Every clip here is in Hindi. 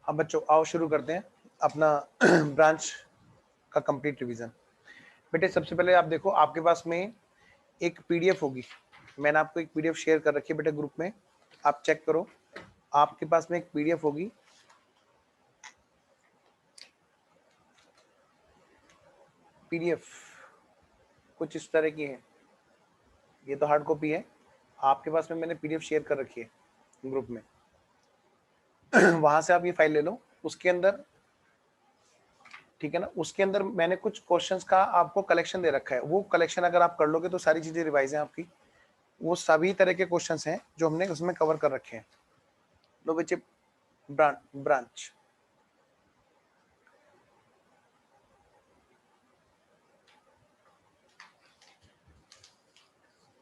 अब बच्चों आओ शुरू करते हैं अपना ब्रांच का कंप्लीट रिवीजन। बेटे सबसे पहले आप देखो आपके पास में एक पीडीएफ होगी, मैंने आपको एक पीडीएफ शेयर कर रखी है बेटे ग्रुप में, आप चेक करो। आपके पास में एक पीडीएफ होगी, पीडीएफ कुछ इस तरह की है, ये तो हार्ड कॉपी है, आपके पास में मैंने पीडीएफ शेयर कर रखी है ग्रुप में वहां से आप ये फाइल ले लो, उसके अंदर ठीक है ना, उसके अंदर मैंने कुछ क्वेश्चंस का आपको कलेक्शन दे रखा है, वो कलेक्शन अगर आप कर लोगे तो सारी चीजें रिवाइज हैं आपकी, वो सभी तरह के क्वेश्चंस हैं जो हमने उसमें कवर कर रखे हैं। लो बच्चे ब्रांच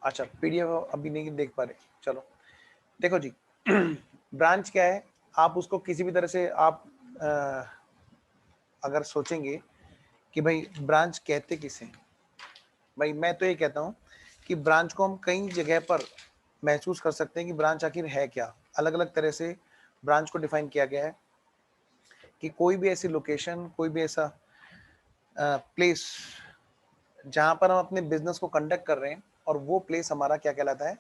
अच्छा पीडीएफ अभी नहीं देख पा रहे, चलो देखो जी ब्रांच क्या है, आप उसको किसी भी तरह से आप अगर सोचेंगे कि भाई ब्रांच कहते किसे, भाई मैं तो ये कहता हूँ कि ब्रांच को हम कई जगह पर महसूस कर सकते हैं कि ब्रांच आखिर है क्या। अलग अलग तरह से ब्रांच को डिफाइन किया गया है कि कोई भी ऐसी लोकेशन, कोई भी ऐसा प्लेस जहां पर हम अपने बिजनेस को कंडक्ट कर रहे हैं और वो प्लेस हमारा क्या कहलाता है,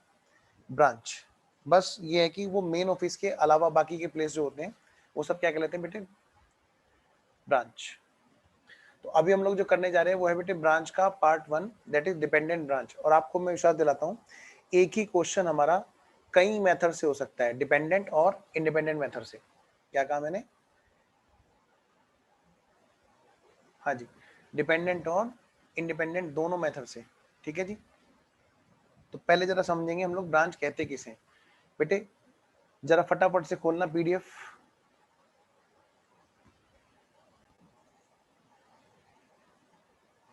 ब्रांच। बस ये है कि वो मेन ऑफिस के अलावा बाकी के प्लेस जो होते हैं वो सब क्या कहलाते हैं बेटे, ब्रांच। तो अभी हम लोग जो करने जा रहे हैं वो है बेटे ब्रांच का part 1, that is dependent branch. और आपको मैं विश्वास दिलाता हूँ एक ही क्वेश्चन हमारा कई मेथड से हो सकता है, डिपेंडेंट और इंडिपेंडेंट मेथड से। क्या कहा मैंने, हाँ जी, डिपेंडेंट और इंडिपेंडेंट दोनों मेथड से, ठीक है जी। तो पहले जरा समझेंगे हम लोग ब्रांच कहते किसे। बेटे जरा फटाफट से खोलना पीडीएफ,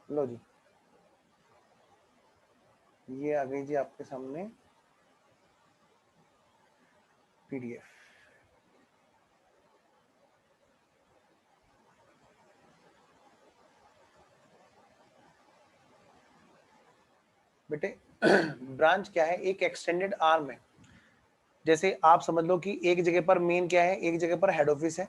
लो जी ये आ गई जी आपके सामने पीडीएफ। बेटे ब्रांच क्या है, एक एक्सटेंडेड आर्म है। जैसे आप समझ लो कि एक जगह पर मेन क्या है, एक जगह पर हेड ऑफिस है,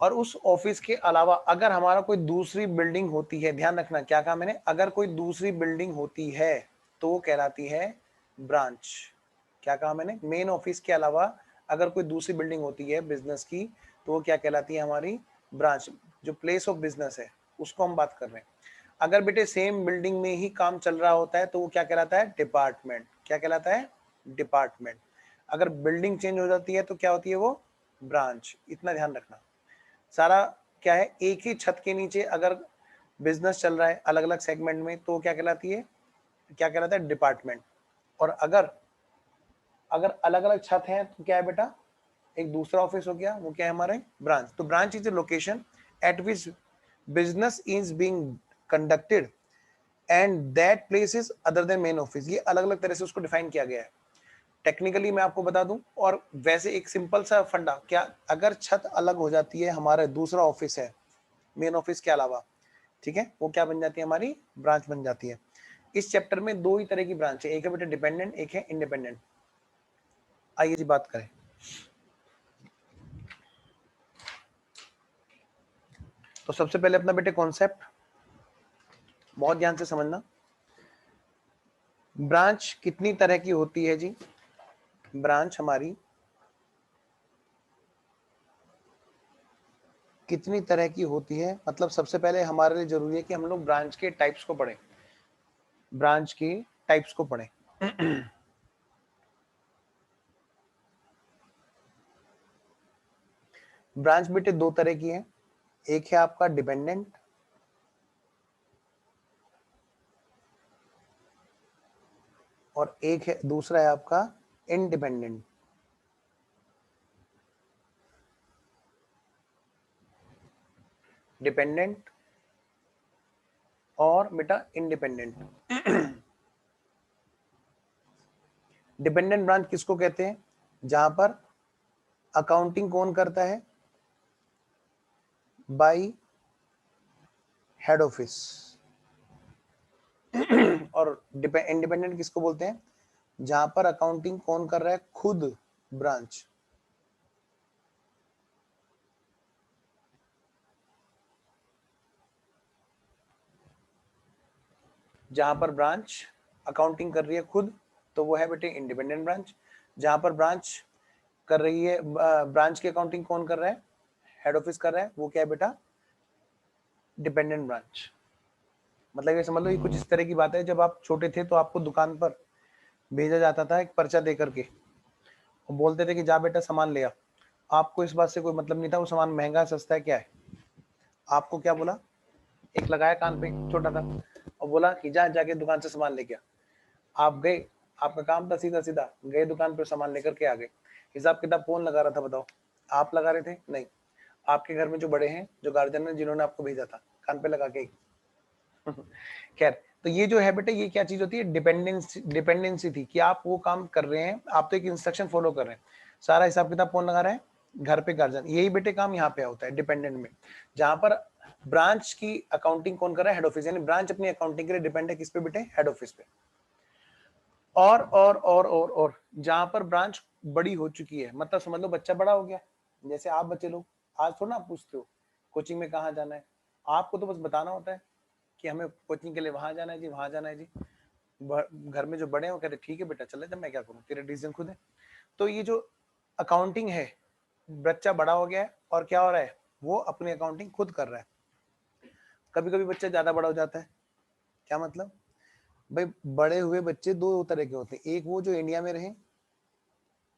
और उस ऑफिस के अलावा अगर हमारा कोई दूसरी बिल्डिंग होती है, ध्यान रखना क्या कहा मैंने, अगर कोई दूसरी बिल्डिंग होती है तो वो कहलाती है ब्रांच। क्या कहा मैंने, मेन ऑफिस के अलावा अगर कोई दूसरी बिल्डिंग होती है बिजनेस की तो वो क्या कहलाती है, हमारी ब्रांच। जो प्लेस ऑफ बिजनेस है उसको हम बात कर रहे हैं। अगर बेटे सेम बिल्डिंग में ही काम चल रहा होता है तो वो क्या कहलाता है, डिपार्टमेंट। क्या कहलाता है, डिपार्टमेंट। अगर बिल्डिंग चेंज हो जाती है तो क्या होती है वो, ब्रांच। इतना ध्यान रखना। सारा क्या है, एक ही छत के नीचे अगर बिजनेस चल रहा है अलग अलग सेगमेंट में तो क्या कहलाती है, क्या कहलाता है, डिपार्टमेंट। और अगर अगर अलग अलग छत है तो क्या है बेटा, एक दूसरा ऑफिस हो गया, वो क्या है हमारे, ब्रांच। तो branch is a location eight which business is being conducted and that place is other than main office. ये अलग अलग तरह से उसको डिफाइन किया गया है। टेक्निकली मैं आपको बता दूं, और वैसे एक सिंपल सा फंडा, क्या अगर छत अलग हो जाती है, हमारा दूसरा ऑफिस है मेन ऑफिस के अलावा, ठीक है, वो क्या बन जाती है, हमारी ब्रांच बन जाती है। इस चैप्टर में दो ही तरह की ब्रांच है, एक है बेटा डिपेंडेंट, एक है इंडिपेंडेंट। आइए जी बात करें। तो सबसे पहले अपना बेटे कॉन्सेप्ट बहुत ध्यान से समझना। ब्रांच कितनी तरह की होती है जी, ब्रांच हमारी कितनी तरह की होती है, मतलब सबसे पहले हमारे लिए जरूरी है कि हम लोग ब्रांच के टाइप्स को पढ़ें, ब्रांच की टाइप्स को पढ़ें। ब्रांच बेटे दो तरह की है, एक है आपका डिपेंडेंट और एक है दूसरा है आपका इंडिपेंडेंट। डिपेंडेंट और बेटा इंडिपेंडेंट। डिपेंडेंट ब्रांच किसको कहते हैं, जहां पर अकाउंटिंग कौन करता है, बाय हेड ऑफिस। और इंडिपेंडेंट किसको बोलते हैं, जहां पर अकाउंटिंग कौन कर रहा है, खुद ब्रांच। जहां पर ब्रांच अकाउंटिंग कर रही है खुद तो वो है बेटे इंडिपेंडेंट ब्रांच। जहां पर ब्रांच कर रही है, ब्रांच की अकाउंटिंग कौन कर रहा है, हेड ऑफिस कर रहा है, वो क्या है बेटा, डिपेंडेंट ब्रांच। मतलब ये समझ लो ये कुछ इस तरह की बात है, जब आप छोटे थे तो आपको दुकान पर भेजा जाता था एक पर्चा दे करके, और बोलते थे कि जा बेटा सामान ले आ। आपको इस बात से कोई मतलब नहीं था वो सामान महंगा सस्ता है क्या है, आपको क्या बोला, एक लगाया कान पे छोटा था और बोला कि जा जाके दुकान से सामान लेके आ। आप गए, आपका काम था सीधा सीधा, गए दुकान पे सामान लेकर के आ गए। हिसाब किताब कौन लगा रहा था बताओ, आप लगा रहे थे? नहीं, आपके घर में जो बड़े हैं, जो गार्जियन है, जिन्होंने आपको भेजा था कान पे लगा के। खैर, तो ये जो है बेटा, ये क्या चीज होती है, डिपेंडेंसी थी कि आप वो काम कर रहे हैं, आप तो एक इंस्ट्रक्शन फॉलो कर रहे हैं, सारा हिसाब किताब कौन लगा रहा है, घर पे गार्जियन। यही बेटे काम यहाँ पे होता है डिपेंडेंट में, जहां पर ब्रांच की अकाउंटिंग कौन कर रहा है, हेड ऑफिस। यानी ब्रांच अपनी अकाउंटिंग के लिए डिपेंड है किस पे बेटे, हेड ऑफिस पे। और जहां पर ब्रांच बड़ी हो चुकी है, मतलब समझ लो बच्चा बड़ा हो गया, जैसे आप बच्चे लोग आज थोड़ा आप पूछते हो कोचिंग में कहाँ जाना है, आपको तो बस बताना होता है कि हमें कोचिंग के लिए वहां जाना है जी, वहां जाना है जी। घर में जो बड़े हैं वो कहते ठीक है बेटा चले, जब मैं क्या करूँ, तेरे डिसीजन खुद है। तो ये जो अकाउंटिंग है, बच्चा बड़ा हो गया है और क्या हो रहा है, वो अपनी अकाउंटिंग खुद कर रहा है। कभी कभी बच्चा ज्यादा बड़ा हो जाता है, क्या मतलब भाई, बड़े हुए बच्चे दो तरह के होते हैं, एक वो जो इंडिया में रहे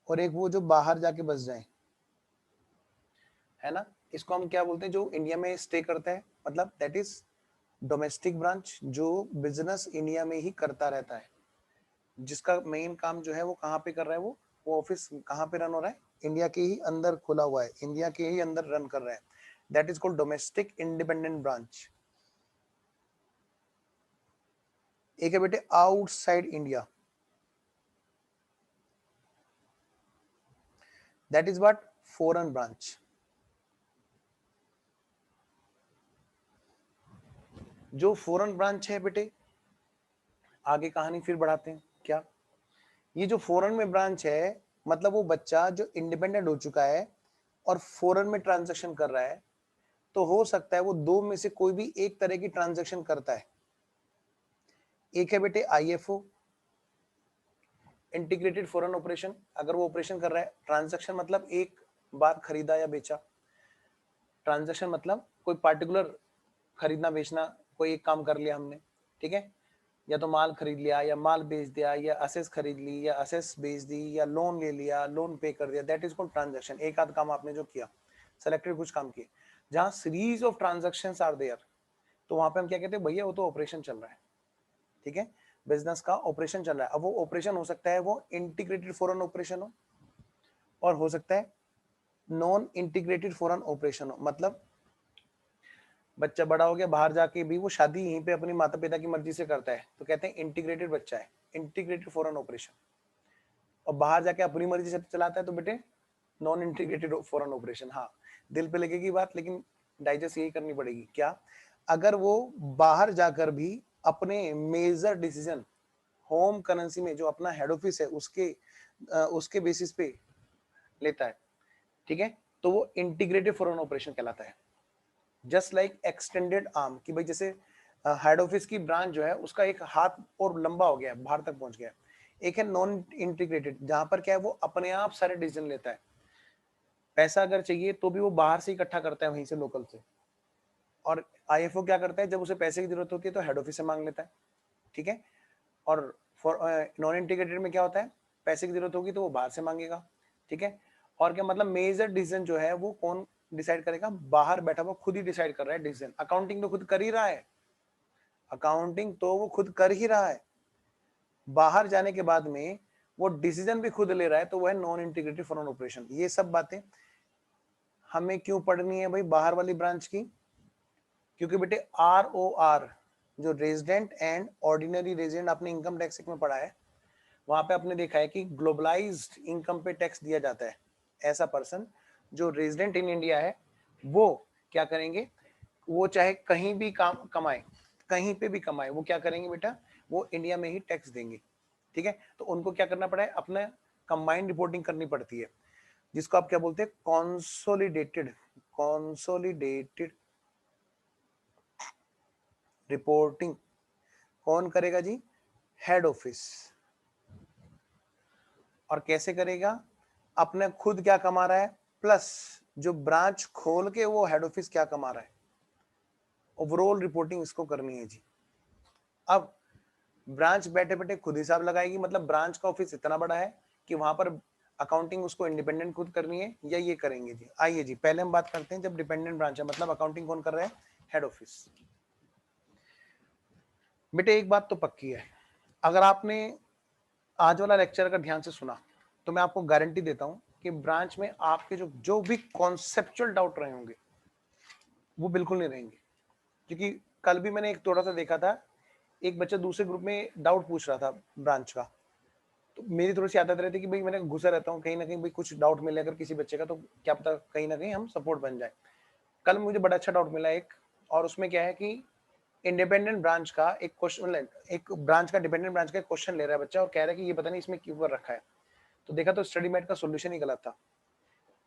और एक वो जो बाहर जाके बस जाए, है ना। इसको हम क्या बोलते हैं, जो इंडिया में स्टे करता है, मतलब दैट इज डोमेस्टिक ब्रांच, जो बिजनेस इंडिया में ही करता रहता है, जिसका मेन काम जो है वो कहाँ पे कर रहा है, वो ऑफिस कहाँ पे रन हो रहा है, इंडिया के ही अंदर खुला हुआ है, इंडिया के ही अंदर रन कर रहा है, that is called domestic independent branch. एक है बेटे outside India, that is what, foreign branch. जो फॉरेन ब्रांच है बेटे, आगे कहानी फिर बढ़ाते हैं क्या, ये जो फॉरेन में ब्रांच है, मतलब वो बच्चा जो इंडिपेंडेंट हो चुका है और फॉरेन में ट्रांजैक्शन कर रहा है, तो हो सकता है वो दो में से कोई भी एक तरह की ट्रांजैक्शन करता है। एक है बेटे आईएफओ, इंटीग्रेटेड फॉरेन ऑपरेशन, अगर वो ऑपरेशन कर रहा है, ट्रांजैक्शन मतलब एक बार खरीदा या बेचा, ट्रांजैक्शन मतलब कोई पार्टिकुलर खरीदना बेचना, कोई एक काम कर लिया हमने, ठीक है, या तो माल खरीद लिया या माल बेच दिया, या असेस खरीद ली या असेस बेच दी, या लोन ले लिया, लोन पे कर दिया, दैट इज कॉल्ड ट्रांजैक्शन। एक आध काम आपने जो किया, सेलेक्टेड कुछ काम किए, जहां series of transactions are there, तो वहां पे हम क्या कहते हैं, भैया वो तो ऑपरेशन चल रहा है, ठीक है, बिजनेस का ऑपरेशन चल रहा है। अब वो ऑपरेशन हो सकता है वो इंटीग्रेटेड फॉरेन ऑपरेशन हो, और हो सकता है नॉन इंटीग्रेटेड फॉरेन ऑपरेशन हो, मतलब बच्चा बड़ा हो गया, बाहर जाके भी वो शादी यहीं पे अपनी माता पिता की मर्जी से करता है, तो कहते हैं इंटीग्रेटेड बच्चा है, इंटीग्रेटेड फॉरेन ऑपरेशन। और बाहर जाके अपनी मर्जी से चलाता है तो बेटे नॉन इंटीग्रेटेड फॉरेन ऑपरेशन। हाँ, दिल पे लगेगी बात, लेकिन डाइजेस्ट यही करनी पड़ेगी। क्या, अगर वो बाहर जाकर भी अपने मेजर डिसीजन होम करेंसी में, जो अपना हेड ऑफिस है उसके बेसिस पे लेता है, ठीक है, तो वो इंटीग्रेटेड फॉरेन ऑपरेशन कहलाता है। जस्ट लाइक एक्सटेंडेड आर्म, कि भाई जैसे हेड ऑफिस की ब्रांच जो है उसका एक हाथ और लंबा हो गया है, बाहर तक पहुंच गया है। एक है नॉन इंटीग्रेटेड, जहां पर क्या है वो अपने आप सारे डिसीजन लेता है, पैसा अगर चाहिए तो भी वो बाहर से इकट्ठा करता है वहीं से, लोकल से। और आईएफओ क्या करता है, जब उसे पैसे की जरूरत होती है तो हेड ऑफिस से मांग लेता है, ठीक है। और फॉर नॉन इंटीग्रेटेड में क्या होता है, पैसे की जरूरत होगी तो वो बाहर से मांगेगा, ठीक है। और क्या मतलब, मेजर डिसीजन जो है वो कौन डिसाइड करेगा, बाहर बैठा हुआ खुद ही डिसाइड कर रहा है डिसीजन। अकाउंटिंग तो खुद कर ही रहा है, अकाउंटिंग तो वो खुद कर ही रहा है, बाहर जाने के बाद में वो डिसीजन भी खुद ले रहा है, तो वो है नॉन इंटीग्रेटेड फॉरेन ऑपरेशन। ये सब बातें हमें क्यों पढ़नी है भाई बाहर वाली ब्रांच की, क्योंकि बेटे ROR, जो रेजिडेंट एंड ऑर्डिनरी रेजिडेंट, आपने इनकम टैक्स में पढ़ा है, वहां पे आपने देखा है कि ग्लोबलाइज्ड इनकम पे टैक्स दिया जाता है। ऐसा पर्सन जो रेजिडेंट इन इंडिया है, वो क्या करेंगे, वो चाहे कहीं भी काम कमाए, कहीं पे भी कमाए, वो क्या करेंगे बेटा, वो इंडिया में ही टैक्स देंगे, ठीक है। तो उनको क्या करना पड़ा है, अपना कंबाइंड रिपोर्टिंग करनी पड़ती है, जिसको आप क्या बोलते हैं, कॉन्सोलिडेटेड रिपोर्टिंग, कौन करेगा जी? Head office. और कैसे करेगा? अपने खुद क्या कमा रहा है प्लस जो ब्रांच खोल के वो हेड ऑफिस क्या कमा रहा है, ओवरऑल रिपोर्टिंग इसको करनी है जी। अब ब्रांच बैठे बैठे खुद हिसाब लगाएगी, मतलब ब्रांच का ऑफिस इतना बड़ा है कि वहां पर अकाउंटिंग उसको इंडिपेंडेंट खुद करनी है या ये करेंगे जी। आइए जी पहले हम बात करते हैं जब डिपेंडेंट ब्रांच है, मतलब अकाउंटिंग कौन कर रहा है? Head office. बेटे एक बात तो पक्की है, अगर आपने आज वाला लेक्चर अगर ध्यान से सुना तो मैं आपको गारंटी देता हूं कि ब्रांच में आपके जो जो भी कॉन्सेप्चुअल डाउट रहे होंगे वो बिल्कुल नहीं रहेंगे। क्योंकि कल भी मैंने एक थोड़ा सा देखा था, एक बच्चा दूसरे ग्रुप में डाउट पूछ रहा था ब्रांच का, तो मेरी थोड़ी सी आदत रहती है कि भाई मैंने घुसा रहता हूँ कहीं ना कहीं, भाई कुछ डाउट मिले अगर किसी बच्चे का तो क्या पता कहीं ना कहीं हम सपोर्ट बन जाए। कल मुझे बड़ा अच्छा डाउट मिला एक, और उसमें क्या है कि इंडिपेंडेंट ब्रांच का एक क्वेश्चन, एक ब्रांच का डिपेंडेंट ब्रांच का क्वेश्चन ले रहा है बच्चा और कह रहा है कि ये पता नहीं इसमें क्यों कर रखा है। तो देखा तो स्टडी मेट का सोल्यूशन ही गलत था।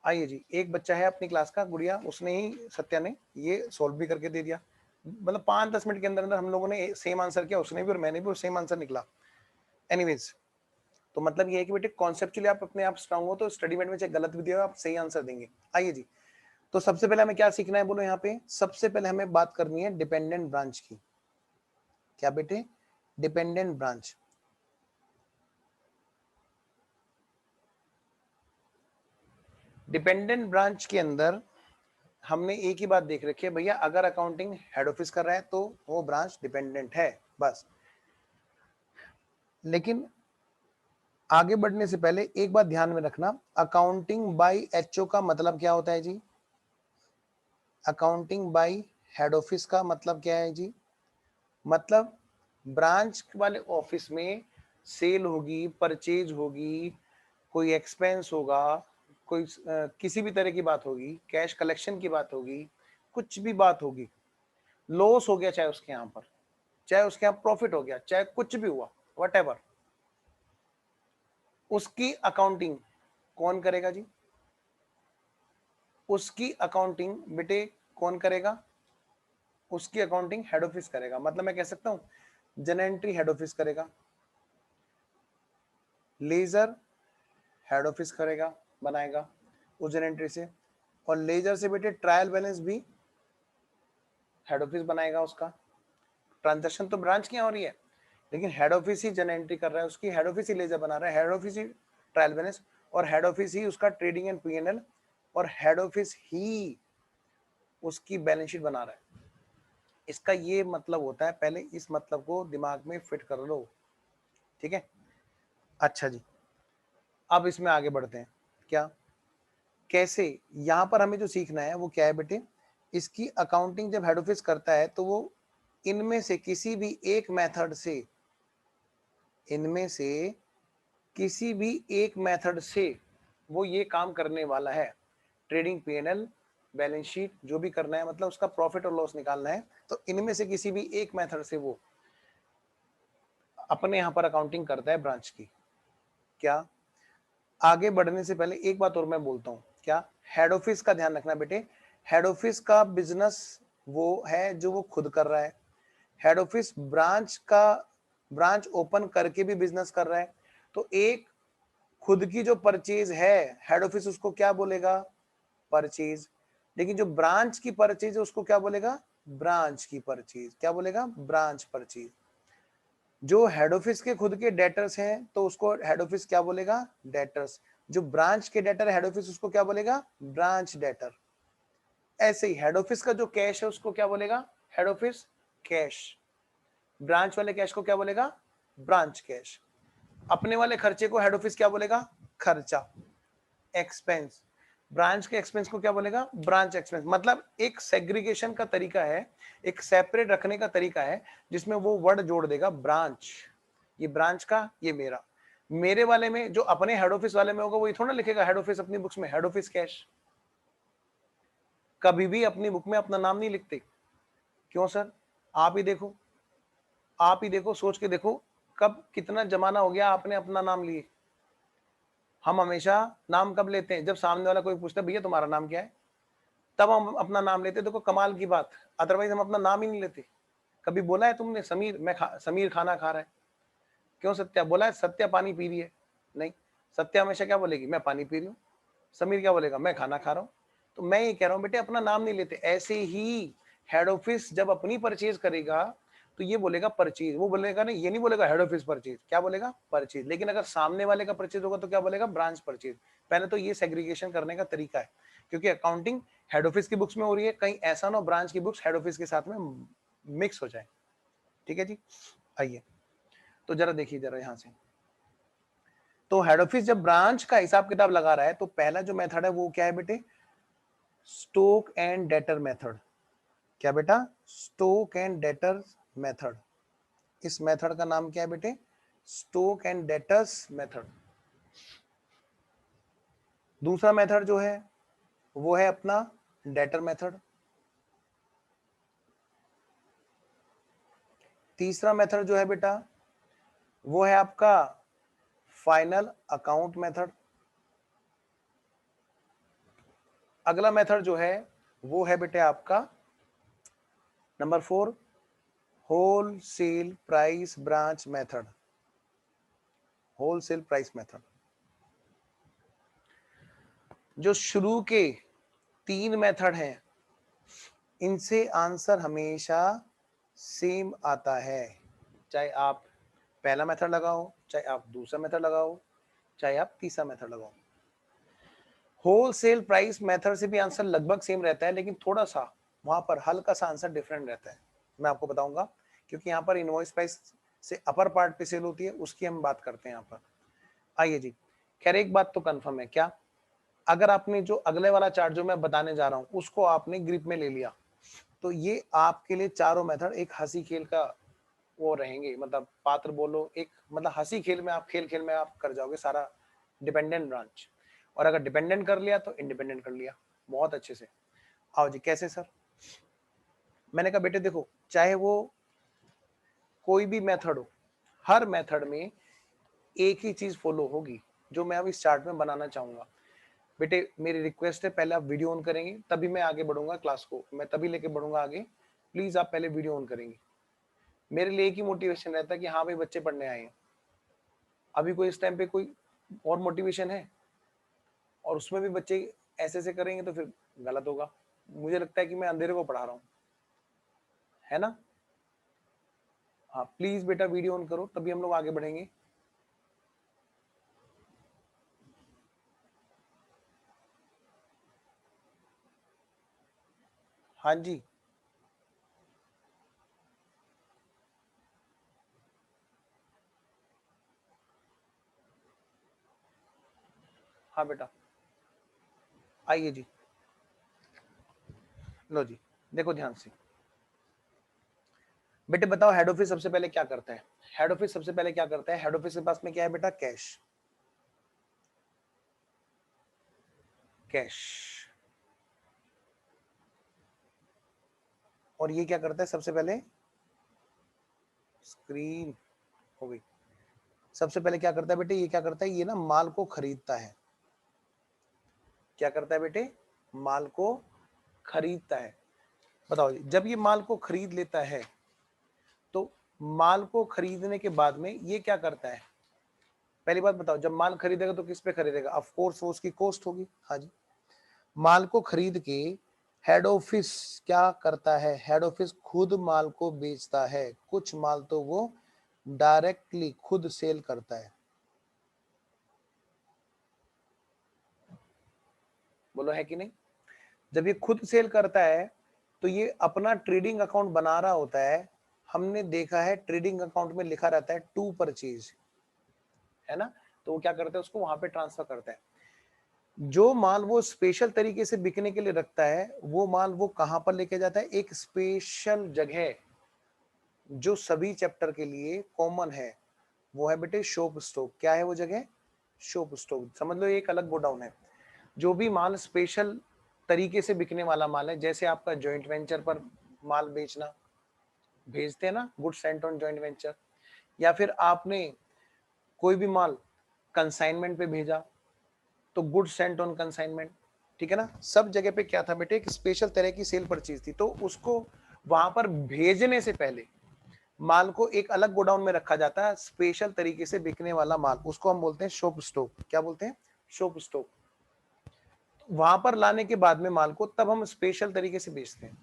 आइए जी, एक बच्चा है अपनी क्लास का, गुड़िया, उसने ही, सत्या ने ये सॉल्व भी करके दे दिया, मतलब 5-10 मिनट के अंदर अंदर हम लोगों ने सेम आंसर किया, उसने भी और मैंने भी, और सेम आंसर निकला। एनीवेज, तो मतलब ये है कि बेटे कॉन्सेप्चुअली आप अपने आप स्ट्रांग हो तो स्टडी मेट में चाहे गलत भी दिया आप सही आंसर देंगे। आइए जी, तो सबसे पहले हमें क्या सीखना है बोलो, यहाँ पे सबसे पहले हमें बात करनी है डिपेंडेंट ब्रांच की। क्या बेटे? Dependent branch. डिपेंडेंट ब्रांच के अंदर हमने एक ही बात देख रखी है भैया, अगर अकाउंटिंग हेड ऑफिस कर रहा है तो वो ब्रांच डिपेंडेंट है, बस। लेकिन आगे बढ़ने से पहले एक बात ध्यान में रखना, अकाउंटिंग बाय एचओ का मतलब क्या होता है जी? अकाउंटिंग बाय हेड ऑफिस का मतलब क्या है जी? मतलब ब्रांच वाले ऑफिस में सेल होगी, परचेज होगी, कोई एक्सपेंस होगा, कोई किसी भी तरह की बात होगी, कैश कलेक्शन की बात होगी, कुछ भी बात होगी, लॉस हो गया चाहे उसके यहाँ पर, चाहे उसके यहाँ प्रॉफिट हो गया, चाहे कुछ भी हुआ, वट उसकी अकाउंटिंग कौन करेगा जी? उसकी अकाउंटिंग बेटे कौन करेगा? उसकी अकाउंटिंग हेड ऑफिस करेगा। मतलब मैं कह सकता हूं जनरल एंट्री हेड ऑफिस करेगा, लेजर हेड ऑफिस करेगा, बनाएगा उस जनरल एंट्री से, और लेजर से बेटे ट्रायल बैलेंस भी हेड ऑफिस बनाएगा उसका। ट्रांजैक्शन तो ब्रांच की हो रही है लेकिन हेड ऑफिस ही जनरल एंट्री कर रहा है उसकी, हेड ऑफिस ही लेजर बना रहा है, हेड ऑफिस ही ट्रायल बैलेंस, और हेड ऑफिस ही उसका ट्रेडिंग एंड पीएनएल, और हेड ऑफिस ही उसकी बैलेंस शीट बना रहा है। इसका ये मतलब होता है, पहले इस मतलब को दिमाग में फिट कर लो, ठीक है? अच्छा जी, अब इसमें आगे बढ़ते हैं। क्या, कैसे? यहां पर हमें जो सीखना है वो क्या है बेटे, इसकी अकाउंटिंग जब हेड ऑफिस करता है तो वो इनमें से किसी भी एक मेथड से, इनमें से किसी भी एक मेथड से वो ये काम करने वाला है, ट्रेडिंग पीएनएल, बैलेंस शीट जो भी करना है, मतलब उसका प्रॉफिट और लॉस निकालना है, तो इनमें से किसी भी एक मेथड से वो अपने यहाँ पर अकाउंटिंग करता है ब्रांच की। क्या, आगे बढ़ने से पहले एक बात और मैं बोलता हूँ, क्या, हेड ऑफिस का ध्यान रखना बेटे, हेड ऑफिस का बिजनेस वो है जो वो खुद कर रहा है। हेड ऑफिस ब्रांच का, ब्रांच ओपन करके भी बिजनेस कर रहा है, तो एक खुद की जो परचेज है हेड ऑफिस उसको क्या बोलेगा? परचेज। लेकिन जो ब्रांच की परचेज है उसको क्या बोलेगा? ब्रांच की परचेज। क्या बोलेगा? Branch purchase. जो हेड ऑफिस के खुद के डेटर्स हैं तो उसको हेड ऑफिस क्या बोलेगा? डेटर्स। जो ब्रांच के डेटर हेड ऑफिस उसको क्या बोलेगा? Branch debtor. ऐसे ही हेड ऑफिस का जो कैश है उसको क्या बोलेगा? Head office cash. ब्रांच वाले कैश को क्या बोलेगा? Branch cash. अपने वाले खर्चे को हेड ऑफिस क्या बोलेगा? खर्चा, एक्सपेंस। ब्रांच के एक्सपेंस को क्या बोलेगा? Branch expense. मतलब एक सेग्रीगेशन का तरीका है, एक सेपरेट रखने का तरीका है जिसमें वो वर्ड जोड़ देगा ब्रांच, ये ब्रांच का, ये मेरा। मेरे वाले में जो अपने हेड ऑफिस वाले में होगा वो ये थोड़ा लिखेगा हेड ऑफिस अपनी बुक्स में हेड ऑफिस कैश, कभी भी अपनी बुक में अपना नाम नहीं लिखते। क्यों सर? आप ही देखो, आप ही देखो, सोच के देखो, कब कितना जमाना हो गया आपने अपना नाम लिए। हम हमेशा नाम कब लेते हैं? जब सामने वाला कोई पूछता है भैया तुम्हारा नाम क्या है, तब हम अपना नाम लेते। देखो कमाल की बात, अदरवाइज हम अपना नाम ही नहीं लेते। कभी बोला है तुमने समीर समीर खाना खा रहा है? क्यों सत्या बोला है? सत्या पानी पी रही है? नहीं, सत्या हमेशा क्या बोलेगी? मैं पानी पी रही हूँ। समीर क्या बोलेगा? मैं खाना खा रहा हूँ। तो मैं ये कह रहा हूँ बेटे अपना नाम नहीं लेते। ऐसे ही हेड ऑफिस जब अपनी परचेज करेगा तो ये बोलेगा परचेज, वो बोलेगा नहीं, ये नहीं बोलेगा हेड ऑफिस परचेज, क्या बोलेगा? परचेज। लेकिन अगर सामने वाले का परचेज होगा तो क्या बोलेगा? Branch purchase. पहले तो ये सेग्रीगेशन करने का तरीका है, क्योंकि अकाउंटिंग हेड ऑफिस की बुक्स में हो रही है, कहीं ऐसा ना ब्रांच की बुक्स हेड ऑफिस के साथ में मिक्स हो जाए। ठीक है जी, आइए तो जरा देखिए जरा यहां से। तो हेड ऑफिस जब ब्रांच का हिसाब किताब लगा रहा है तो पहला जो मेथड है वो क्या है बेटे? Stock and debtor method. क्या बेटा? Stock and debtor method. इस मेथड का नाम क्या है बेटे? Stock and debtors method. दूसरा मेथड जो है वो है अपना डेटर मेथड। तीसरा मेथड जो है बेटा वो है आपका फाइनल अकाउंट मेथड। अगला मेथड जो है वो है बेटे आपका number 4 wholesale price branch method. Wholesale price method. जो शुरू के 3 मेथड हैं इनसे आंसर हमेशा सेम आता है, चाहे आप पहला मेथड लगाओ, चाहे आप दूसरा मेथड लगाओ, चाहे आप तीसरा मेथड लगाओ। होलसेल प्राइस मेथड से भी आंसर लगभग सेम रहता है, लेकिन थोड़ा सा वहां पर हल्का सा आंसर डिफरेंट रहता है। मैं आपको बताऊंगा, क्योंकि यहाँ पर इनवॉइस प्राइस से अपर पार्ट पे सेल होती है, उसकी हम बात करते हैं यहाँ पर। आइए जी, खैर एक बात तो कंफर्म है, क्या? अगर आपने जो अगले वाला चार्ट जो मैं बताने जा रहा हूँ उसको आपने ग्रिप में ले लिया तो ये आपके लिए चारों मेथड एक हंसी खेल का वो रहेंगे, मतलब पात्र बोलो, एक मतलब हंसी खेल में आप खेल में आप कर जाओगे सारा डिपेंडेंट ब्रांच। और अगर डिपेंडेंट कर लिया तो इंडिपेंडेंट कर लिया बहुत अच्छे से। आओ जी, कैसे सर? मैंने कहा बेटे देखो, चाहे वो कोई भी मेथड हो, हर मेथड में एक ही चीज फॉलो होगी जो मैं अब इस चार्ट में बनाना चाहूंगा। बेटे मेरी रिक्वेस्ट है, पहले आप वीडियो ऑन करेंगे तभी मैं आगे बढ़ूंगा, क्लास को मैं तभी लेके बढ़ूंगा आगे। प्लीज आप पहले वीडियो ऑन करेंगे। मेरे लिए एक ही मोटिवेशन रहता है कि हाँ भाई बच्चे पढ़ने आए हैं। अभी कोई इस टाइम पे कोई और मोटिवेशन है और उसमें भी बच्चे ऐसे ऐसे करेंगे तो फिर गलत होगा। मुझे लगता है कि मैं अंधेरे को पढ़ा रहा हूँ, है ना? हाँ प्लीज बेटा वीडियो ऑन करो तभी हम लोग आगे बढ़ेंगे। हाँ जी, हाँ बेटा आइए जी। लो जी, देखो ध्यान से बेटे, बताओ हेड ऑफिस सबसे पहले क्या करता है? हेड ऑफिस सबसे पहले क्या करता है? हेड ऑफिस के पास में क्या है बेटा? कैश। कैश। और ये क्या करता है सबसे पहले? स्क्रीन हो गई। सबसे पहले क्या करता है बेटे? ये क्या करता है? ये ना माल को खरीदता है। क्या करता है बेटे? माल को खरीदता है। बताओ जी, जब ये माल को खरीद लेता है तो माल को खरीदने के बाद में ये क्या करता है? पहली बात बताओ, जब माल खरीदेगा तो किस पे खरीदेगा? ऑफ कोर्स वो उसकी कॉस्ट होगी। हाँ जी, माल को खरीद के हेड ऑफिस क्या करता है? हेड ऑफिस खुद माल को बेचता है, कुछ माल तो वो डायरेक्टली खुद सेल करता है। बोलो है कि नहीं? जब ये खुद सेल करता है तो ये अपना ट्रेडिंग अकाउंट बना रहा होता है। हमने देखा है ट्रेडिंग अकाउंट में लिखा रहता है टू परचेज, है ना? तो वो क्या करता है? उसको वहां पे ट्रांसफर करता है। जो माल वो स्पेशल तरीके से बिकने के लिए रखता है वो माल वो कहां पर लेके जाता है? एक स्पेशल जगह जो सभी चैप्टर के लिए कॉमन है, वो है बेटे शॉप स्टॉक। क्या है वो जगह? Shop stock. समझ लो एक अलग गोडाउन है। जो भी माल स्पेशल तरीके से बिकने वाला माल है, जैसे आपका जॉइंट वेंचर पर माल बेचना, भेजते हैं ना, good Saint on joint venture, या फिर आपने कोई भी माल कंसाइनमेंट पे भेजा तो गुड सेंट ऑन कंसाइनमेंट। ठीक है ना? सब जगह पे क्या था बेटे? एक स्पेशल तरह की सेल परचेज थी, तो उसको वहां पर भेजने से पहले माल को एक अलग गोडाउन में रखा जाता है, स्पेशल तरीके से बिकने वाला माल, उसको हम बोलते हैं शॉप स्टॉक। क्या बोलते हैं? Shop stock. वहां पर लाने के बाद में माल को तब हम स्पेशल तरीके से बेचते हैं।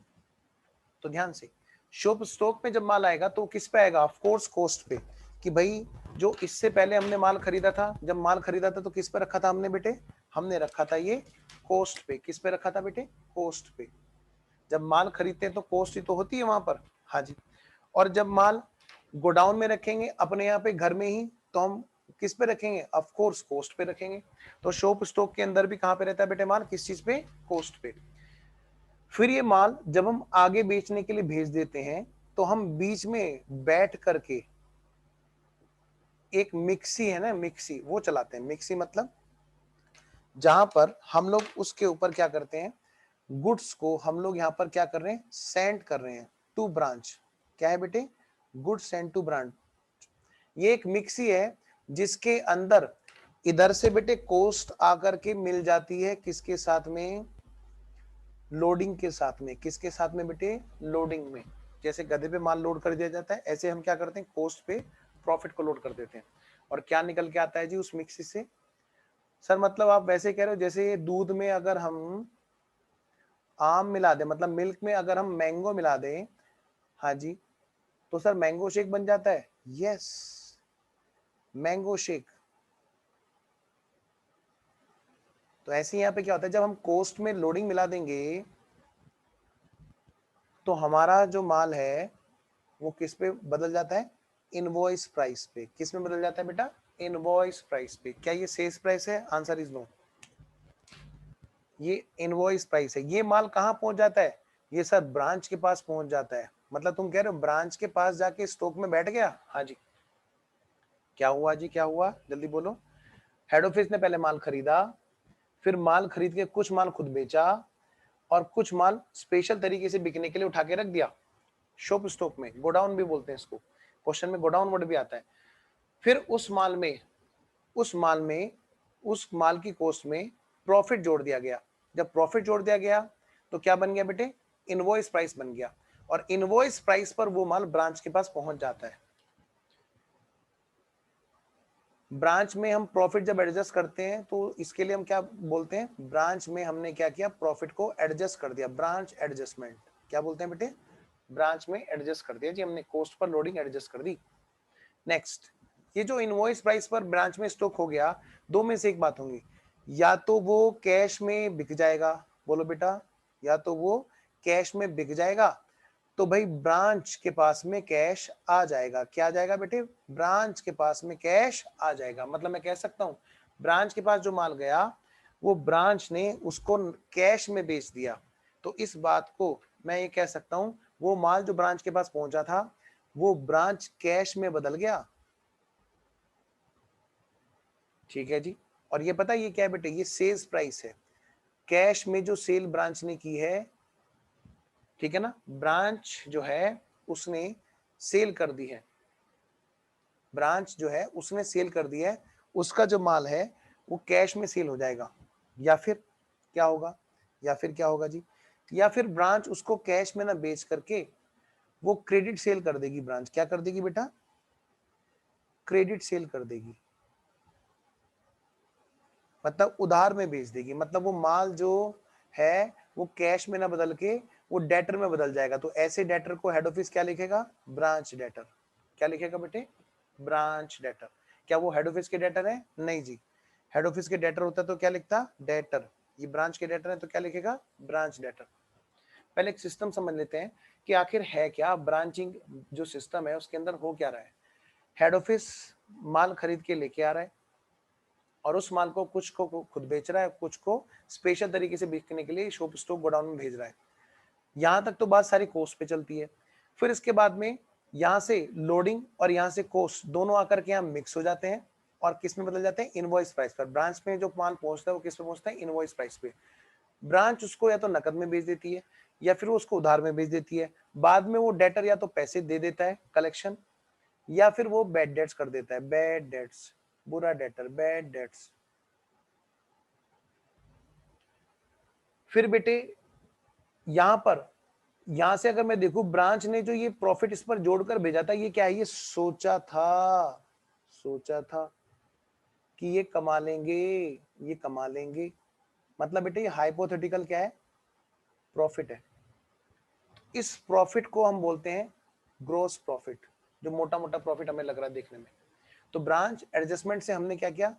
तो ध्यान से, शॉप स्टॉक में जब माल आएगा तो किस पे आएगा? ऑफ कोर्स कोस्ट पे, कि भाई जो इससे पहले हमने माल खरीदा था, जब माल खरीदा था तो किस पे रखा था हमने बेटे? हमने रखा था ये कोस्ट पे। किस पे रखा था बेटे? कोस्ट पे। जब माल खरीदते हैं तो कॉस्ट ही तो होती है वहां पर। हाँ जी। और जब माल गोडाउन में रखेंगे अपने यहाँ पे घर में ही, तो हम किस पे रखेंगे? ऑफ कोर्स कोस्ट पे रखेंगे। तो शॉप स्टॉक के अंदर भी कहां पे रहता है बेटे माल? किस चीज पे? कोस्ट पे। फिर ये माल जब हम आगे बेचने के लिए भेज देते हैं तो हम बीच में बैठ करके एक मिक्सी है ना, मिक्सी, वो चलाते हैं। मिक्सी मतलब जहां पर हम लोग उसके ऊपर क्या करते हैं? गुड्स को हम लोग यहाँ पर क्या कर रहे हैं? सेंड कर रहे हैं टू ब्रांच। क्या है बेटे? Goods send to branch. ये एक मिक्सी है जिसके अंदर इधर से बेटे कोस्ट आकर के मिल जाती है किसके साथ में? लोडिंग के साथ में। किसके साथ में बेटे? लोडिंग में। जैसे गधे पे माल लोड कर दिया जाता है, ऐसे हम क्या करते हैं? कोस्ट पे प्रॉफिट को लोड कर देते हैं। और क्या निकल के आता है जी उस मिक्सी से? सर मतलब आप वैसे कह रहे हो जैसे दूध में अगर हम आम मिला दें, मतलब मिल्क में अगर हम मैंगो मिला दें, हाँ जी, तो सर मैंगो शेक बन जाता है। Yes, mango shake. तो ऐसे यहाँ पे क्या होता है, जब हम कोस्ट में लोडिंग मिला देंगे तो हमारा जो माल है वो किस पे बदल जाता है? इनवॉइस प्राइस पे। किस में बदल जाता है बेटा? इनवॉइस प्राइस पे। क्या ये सेल्स प्राइस है? Answer is no. ये इनवॉइस प्राइस है। ये माल कहाँ पहुंच जाता है? ये सर ब्रांच के पास पहुंच जाता है। मतलब तुम कह रहे हो ब्रांच के पास जाके स्टॉक में बैठ गया? हाँ जी। क्या हुआ जी? क्या हुआ? जल्दी बोलो। हेड ऑफिस ने पहले माल खरीदा, फिर माल खरीद के कुछ माल खुद बेचा और कुछ माल स्पेशल तरीके से बिकने के लिए उठा के रख दिया शॉप स्टॉक में। गोडाउन भी बोलते हैं इसको, क्वेश्चन में गोडाउन वर्ड भी आता है। फिर उस माल की कॉस्ट में प्रॉफिट जोड़ दिया गया। जब प्रॉफिट जोड़ दिया गया तो क्या बन गया बेटे? इनवॉइस प्राइस बन गया। और इनवॉइस प्राइस पर वो माल ब्रांच के पास पहुंच जाता है। ब्रांच में हम प्रॉफिट जब एडजस्ट करते हैं तो इसके लिए हम क्या बोलते हैं? ब्रांच में हमने क्या किया? प्रॉफिट को एडजस्ट कर दिया, ब्रांच एडजस्टमेंट। क्या बोलते हैं बेटे? ब्रांच में एडजस्ट कर दिया जी हमने, कॉस्ट पर लोडिंग एडजस्ट कर दी। नेक्स्ट, ये जो इनवॉइस प्राइस पर ब्रांच में स्टॉक हो गया, दो में से एक बात होगी, या तो वो कैश में बिक जाएगा, बोलो बेटा, या तो वो कैश में बिक जाएगा, तो भाई ब्रांच के पास में कैश आ जाएगा। क्या आ जाएगा बेटे? ब्रांच के पास में कैश आ जाएगा। मतलब मैं कह सकता हूं ब्रांच के पास जो माल गया वो ब्रांच ने उसको कैश में बेच दिया। तो इस बात को मैं ये कह सकता हूं, वो माल जो ब्रांच के पास पहुंचा था वो ब्रांच कैश में बदल गया। ठीक है जी। और ये पता है ये क्या है बेटे? ये सेल्स प्राइस है। कैश में जो सेल ब्रांच ने की है, ठीक है ना, ब्रांच जो है उसने सेल कर दी है, ब्रांच जो है उसने सेल कर दिया है, उसका जो माल है वो कैश में सेल हो जाएगा। या फिर क्या होगा? या फिर क्या होगा जी? या फिर ब्रांच उसको कैश में ना बेच करके वो क्रेडिट सेल कर देगी। ब्रांच क्या कर देगी बेटा? क्रेडिट सेल कर देगी, मतलब उधार में बेच देगी। मतलब वो माल जो है वो कैश में ना बदल के वो डेटर में बदल जाएगा। तो ऐसे डेटर को हेड ऑफिस क्या लिखेगा? Branch debtor. क्या लिखेगा बेटे? Branch debtor. क्या वो हेड ऑफिस के डेटर है? नहीं जी। हेड ऑफिस के डेटर होता तो क्या लिखता? डेटर। ये ब्रांच के डेटर है तो क्या लिखेगा? Branch debtor. पहले एक सिस्टम समझ लेते हैं कि आखिर है क्या ब्रांचिंग जो सिस्टम है उसके अंदर हो क्या रहा है। हेड ऑफिस माल खरीद के लेके आ रहा है और उस माल को कुछ को खुद बेच रहा है, कुछ को स्पेशल तरीके से बिकने के लिए शॉप स्टॉक गोडाउन में भेज रहा है। यहां तक तो बात सारी कोस्ट पे चलती है। फिर इसके बाद में यहां से लोडिंग और यहां से कोस्ट दोनों आकर के यहाँ मिक्स हो जाते हैं और किस में बदल जाते हैं? इनवॉइस प्राइस पर। ब्रांच में जो माल पहुंचता है वो किस पे पहुंचता है? इनवॉइस प्राइस पे। ब्रांच उसको या तो नकद में बेच देती है या फिर वो उसको उधार में बेच देती है। बाद में वो डेटर या तो पैसे दे देता है कलेक्शन, या फिर वो बैड डेट्स कर देता है। बैड डेट्स, बुरा डेटर, बैड डेट्स। फिर बेटे यहां पर यहां से अगर मैं देखूं ब्रांच ने जो ये प्रॉफिट इस पर जोड़कर भेजा था, ये क्या है, ये सोचा था कि ये कमा लेंगे, ये कमा लेंगे। मतलब बेटा ये हाइपोथेटिकल क्या है, प्रॉफिट है। इस प्रॉफिट को हम बोलते हैं ग्रोस प्रॉफिट, जो मोटा मोटा प्रॉफिट हमें लग रहा है देखने में। तो ब्रांच एडजस्टमेंट से हमने क्या किया,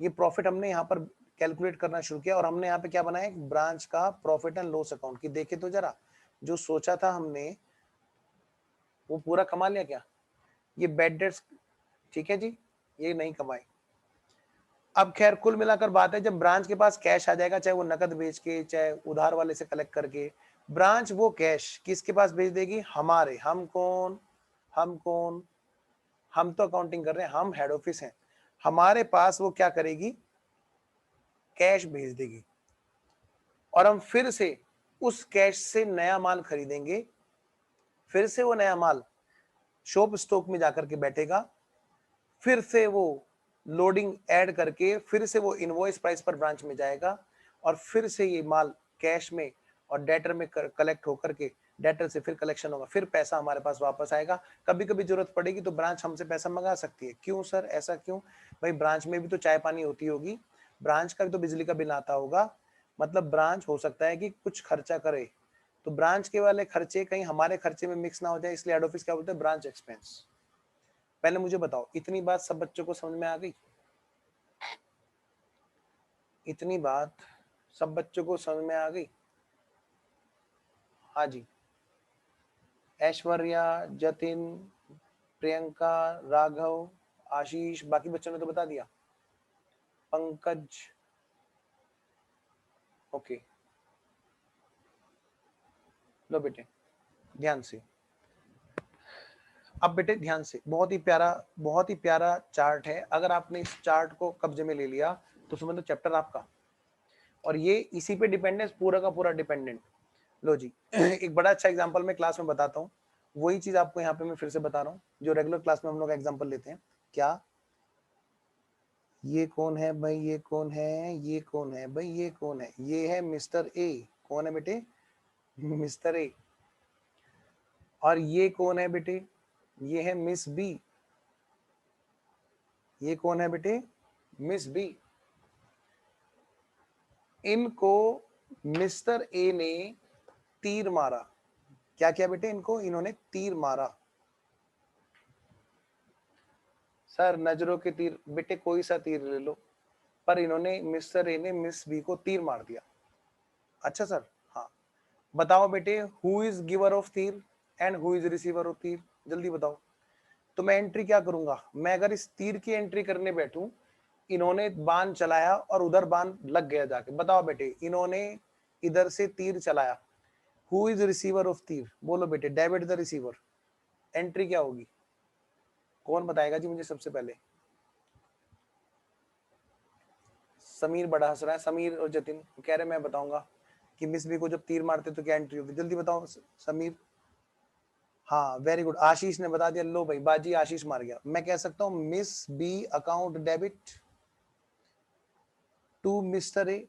ये प्रॉफिट हमने यहाँ पर कैलकुलेट करना शुरू किया और हमने यहाँ पे क्या बनाया, एक ब्रांच का प्रॉफिट एंड लॉस अकाउंट की। देखे तो जरा, जो सोचा था हमने वो पूरा कमा लिया क्या, ये बैड डेट्स, ठीक है जी, ये नहीं कमाए। अब खैर कुल मिलाकर बात है, जब ब्रांच के पास कैश आ जाएगा, चाहे वो नकद बेच के चाहे उधार वाले से कलेक्ट करके, ब्रांच वो कैश किसके पास भेज देगी, हमारे, हम कौन, हम तो अकाउंटिंग कर रहे हैं, हम हेड ऑफिस हैं, हमारे पास वो क्या करेगी, कैश भेज देगी। और हम फिर से उस कैश से नया माल खरीदेंगे, फिर से वो नया माल शॉप स्टॉक में जाकर के बैठेगा, फिर से वो लोडिंग ऐड करके फिर से वो इनवॉइस प्राइस पर ब्रांच में जाएगा और फिर से ये माल कैश में और डेटर में कलेक्ट होकर के डेटर से फिर कलेक्शन होगा, फिर पैसा हमारे पास वापस आएगा। कभी कभी जरूरत पड़ेगी तो ब्रांच हमसे पैसा मंगा सकती है। क्यों सर, ऐसा क्यों? भाई ब्रांच में भी तो चाय पानी होती होगी, ब्रांच का भी तो बिजली का बिल आता होगा, मतलब ब्रांच हो सकता है कि कुछ खर्चा करे, तो ब्रांच के वाले खर्चे कहीं हमारे खर्चे में मिक्स ना हो जाए, इसलिए हेड ऑफिस क्या बोलते हैं, ब्रांच एक्सपेंस। पहले मुझे बताओ, इतनी बात सब बच्चों को समझ में आ गई? इतनी बात सब बच्चों को समझ में आ गई? हाँ जी, ऐश्वर्या, जतिन, प्रियंका, राघव, आशीष, बाकी बच्चों ने तो बता दिया, पंकज, ओके। लो बेटे ध्यान से, अब बेटे ध्यान से, बहुत ही प्यारा चार्ट है। अगर आपने इस चार्ट को कब्जे में ले लिया तो समझ लो चैप्टर आपका, और ये इसी पे डिपेंडेंस पूरा का पूरा डिपेंडेंट। लो जी एक बड़ा अच्छा एग्जांपल मैं क्लास में बताता हूँ, वही चीज आपको यहाँ पे मैं फिर से बता रहा हूँ जो रेगुलर क्लास में हम लोग एग्जांपल लेते हैं। क्या ये कौन है भाई, ये कौन है, ये कौन है भाई, ये कौन है, ये है मिस्टर ए। कौन है बेटे, मिस्टर ए। और ये कौन है बेटे, ये है मिस बी। ये कौन है बेटे, मिस बी। इनको मिस्टर ए ने तीर मारा। क्या किया बेटे, इनको इन्होंने तीर मारा। सर नजरों के तीर, बेटे कोई सा तीर ले लो, पर इन्होंने मिस्टर ए ने मिस बी को तीर मार दिया। अच्छा सर, हाँ बताओ बेटे, हु इज गिवर ऑफ तीर and who is receiver of तीर, जल्दी बताओ। तो मैं एंट्री क्या करूंगा, मैं अगर इस तीर की एंट्री करने बैठूं, इन्होंने बाण चलाया और उधर बाण लग गया जाके, बताओ बेटे इन्होंने इधर से तीर चलाया, हु इज रिसीवर ऑफ तीर, बोलो बेटे, डेविड द रिसीवर। एंट्री क्या होगी, कौन बताएगा जी मुझे सबसे पहले? समीर बड़ा हंस रहा है, समीर और जतिन कह रहे मैं बताऊंगा कि मिस बी को जब तीर मारते तो क्या एंट्री होगी, जल्दी बताओ समीर। हाँ वेरी गुड, आशीष ने बता दिया। लो भाई बाजी, आशीष मार गया। मैं कह सकता हूँ Miss B account debit to Mister A.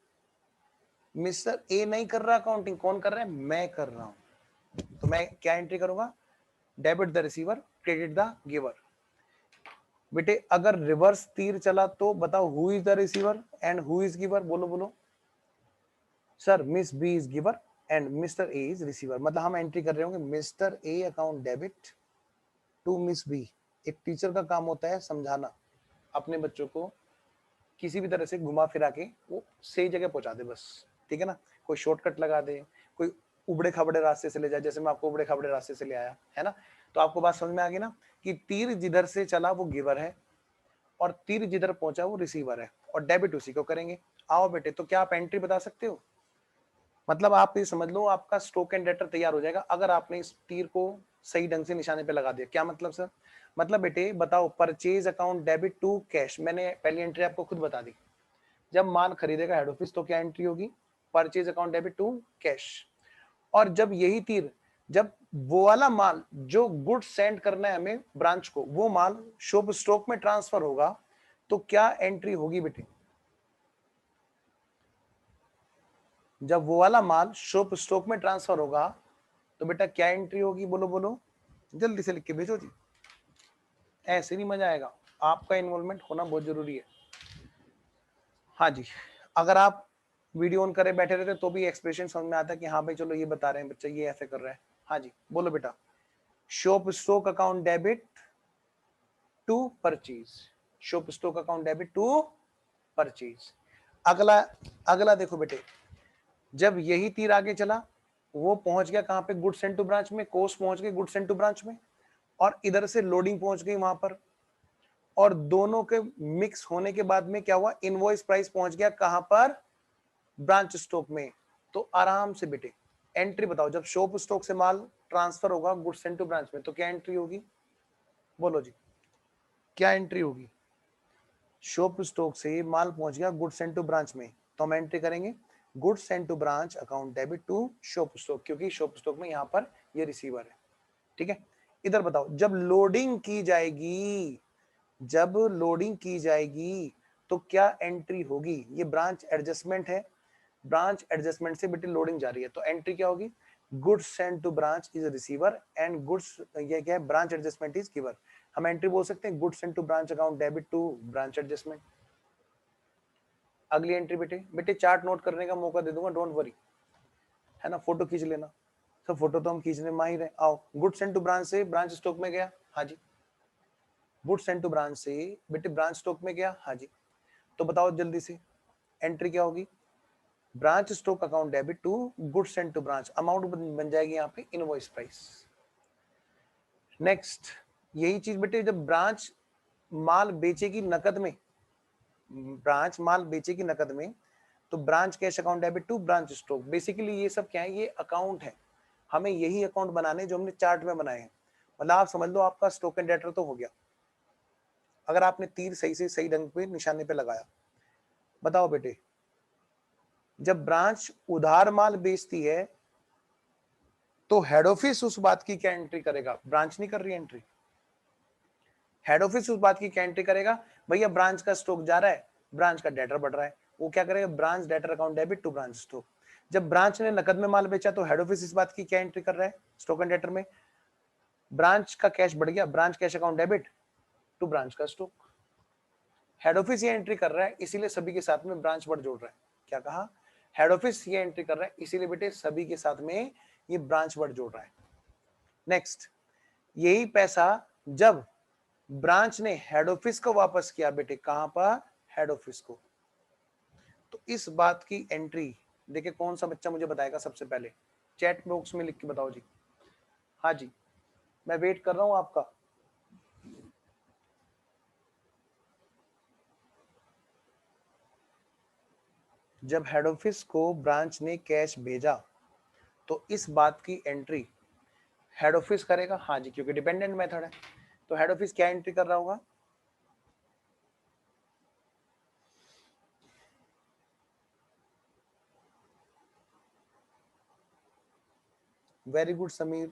Mister A नहीं कर रहा अकाउंटिंग, कौन कर रहा है, मैं कर रहा हूं। तो मैं क्या एंट्री करूंगा, debit the receiver, credit the giver. बेटे अगर रिवर्स तीर चला तो बताओ who is the receiver and who is giver, बोलो बोलो। Sir Miss B is giver and Mister A is receiver, मतलब हम एंट्री कर रहे होंगे Mister A account debit to Miss B. एक टीचर का काम होता है समझाना अपने बच्चों को, किसी भी तरह से घुमा फिरा के वो सही जगह पहुंचा दे बस, ठीक है ना। कोई शॉर्टकट लगा दे, कोई उबड़े खबड़े रास्ते से ले जाए, जैसे मैं आपको उबड़े खबड़े रास्ते से ले आया है ना। तो आपको बात समझ में आ गई ना कि तीर जिधर से चला वो गिवर है और तीर जिधर पहुंचा वो रिसीवर है, और डेबिट उसी को करेंगे। आओ बेटे, तो क्या आप एंट्री बता सकते हो? मतलब आप ये समझ लो आपका स्टॉक एंड डेटर तैयार हो जाएगा अगर आपने इस तीर को सही ढंग से निशाने पे लगा दिया। क्या मतलब सर? मतलब बेटे बताओ, purchase account debit to cash, मैंने पहली एंट्री आपको खुद बता दी। जब माल खरीदेगा हेड ऑफिस तो क्या एंट्री होगी, purchase account debit to cash. और जब यही तीर, जब वो वाला माल जो गुड सेंड करना है हमें ब्रांच को, वो माल शॉप स्टॉक में ट्रांसफर होगा तो क्या एंट्री होगी बेटे? जब वो वाला माल शॉप स्टॉक में ट्रांसफर होगा तो बेटा क्या एंट्री होगी, बोलो बोलो, जल्दी से लिख के भेजो जी, ऐसे नहीं मजा आएगा, आपका इन्वॉल्वमेंट होना बहुत जरूरी है। हाँ जी, अगर आप वीडियो ऑन करे बैठे रहते तो भी एक्सप्रेशन समझ में आता है कि हाँ भाई चलो ये बता रहे हैं बच्चा, ये ऐसे कर रहा है। हाँ जी बोलो बेटा, shop stock account debit to purchase, shop stock account debit to purchase. अगला अगला देखो बेटे, जब यही तीर आगे चला वो पहुंच गया कहां पे, गुड्स एंड टू ब्रांच में, कोस्ट पहुंच गए गुड्स एंड टू ब्रांच में, और इधर से लोडिंग पहुंच गई वहां पर, और दोनों के मिक्स होने के बाद में क्या हुआ, इनवॉइस प्राइस पहुंच गया कहां पर, ब्रांच स्टॉक में। तो आराम से बेटे एंट्री बताओ, जब शॉप स्टॉक से माल ट्रांसफर होगा गुड्स एंड टू ब्रांच में तो क्या एंट्री होगी, बोलो जी क्या एंट्री होगी। शॉप स्टॉक से माल पहुंच गया गुड्स एंड टू ब्रांच में, तो हम एंट्री करेंगे goods and to branch account debit to shop stock, क्योंकि शॉप स्टॉक में यहां पर ये रिसीवर है। ठीक है, इधर बताओ, जब लोडिंग की जाएगी, जब लोडिंग की जाएगी तो क्या एंट्री होगी, ये ब्रांच एडजस्टमेंट है, ब्रांच एडजस्टमेंट से बेटे लोडिंग जा रही है, तो एंट्री क्या होगी, goods send to branch is receiver and goods, ये क्या है, ब्रांच एडजस्टमेंट इज गिवर। हम एंट्री बोल सकते हैं goods send to branch account debit to branch adjustment. अगली एंट्री बेटे, बेटे चार्ट नोट करने का मौका दे दूंगा, डोंट वरी, है ना, फोटो खींच लेना, सब फोटो तो हम खींचने माहिर है। आओ, गुड्स सेंड टू ब्रांच से ब्रांच स्टॉक में गया, हाँ जी, गुड्स सेंड टू ब्रांच से बेटे ब्रांच स्टॉक में गया, हाँ जी, तो बताओ जल्दी से एंट्री क्या होगी, branch stock account debit to goods send to branch, amount बन जाएगी यहाँ पे इनवॉइस प्राइस। नेक्स्ट, यही चीज बेटे जब ब्रांच माल बेचेगी नकद में, ब्रांच माल बेचेगी नकद में, तो branch cash account debit to branch stock. Basically ये सब क्या है, ये अकाउंट है, हमें यही अकाउंट बनाने जो हमने चार्ट में बनाए हैं। मतलब आप समझ लो आपका स्टॉक एंड डेटर तो हो गया, अगर आपने तीर सही से सही ढंग पे निशाने पे लगाया। बताओ बेटे, जब ब्रांच उधार माल बेचती है तो हेड ऑफिस उस बात की क्या एंट्री करेगा, ब्रांच नहीं कर रही एंट्री, हेड ऑफिस उस बात की क्या एंट्री करेगा, भैया ब्रांच का स्टॉक जा रहा है, ब्रांच का डेटर बढ़ रहा है, वो क्या करेगा, branch debtor account debit to branch stock. जब ब्रांच ने नकद में माल बेचा तो हेड ऑफिस इस बात की क्या एंट्री कर रहा है, स्टॉक एंड डेटर में, ब्रांच का कैश बढ़ गया, branch cash account debit to branch का स्टॉक। हेड ऑफिस ये एंट्री कर रहा है, इसीलिए सभी के साथ में ब्रांच वर्ड जोड़ रहा है। क्या कहा, हेड ऑफिस ये एंट्री कर रहा है, इसीलिए बेटे सभी के साथ में ये ब्रांच वर्ड जोड़ रहा है। नेक्स्ट, यही पैसा जब ब्रांच ने हेड ऑफिस को वापस किया बेटे, कहां पर, हेड ऑफिस को, तो इस बात की एंट्री देखिए कौन सा बच्चा मुझे बताएगा सबसे पहले, चैट बॉक्स में लिख के बताओ जी। हाँ जी, मैं वेट कर रहा हूं आपका। जब हेड ऑफिस को ब्रांच ने कैश भेजा तो इस बात की एंट्री हेड ऑफिस करेगा, हाँ जी, क्योंकि डिपेंडेंट मेथड है, तो हेड ऑफिस क्या एंट्री कर रहा होगा, वेरी गुड समीर,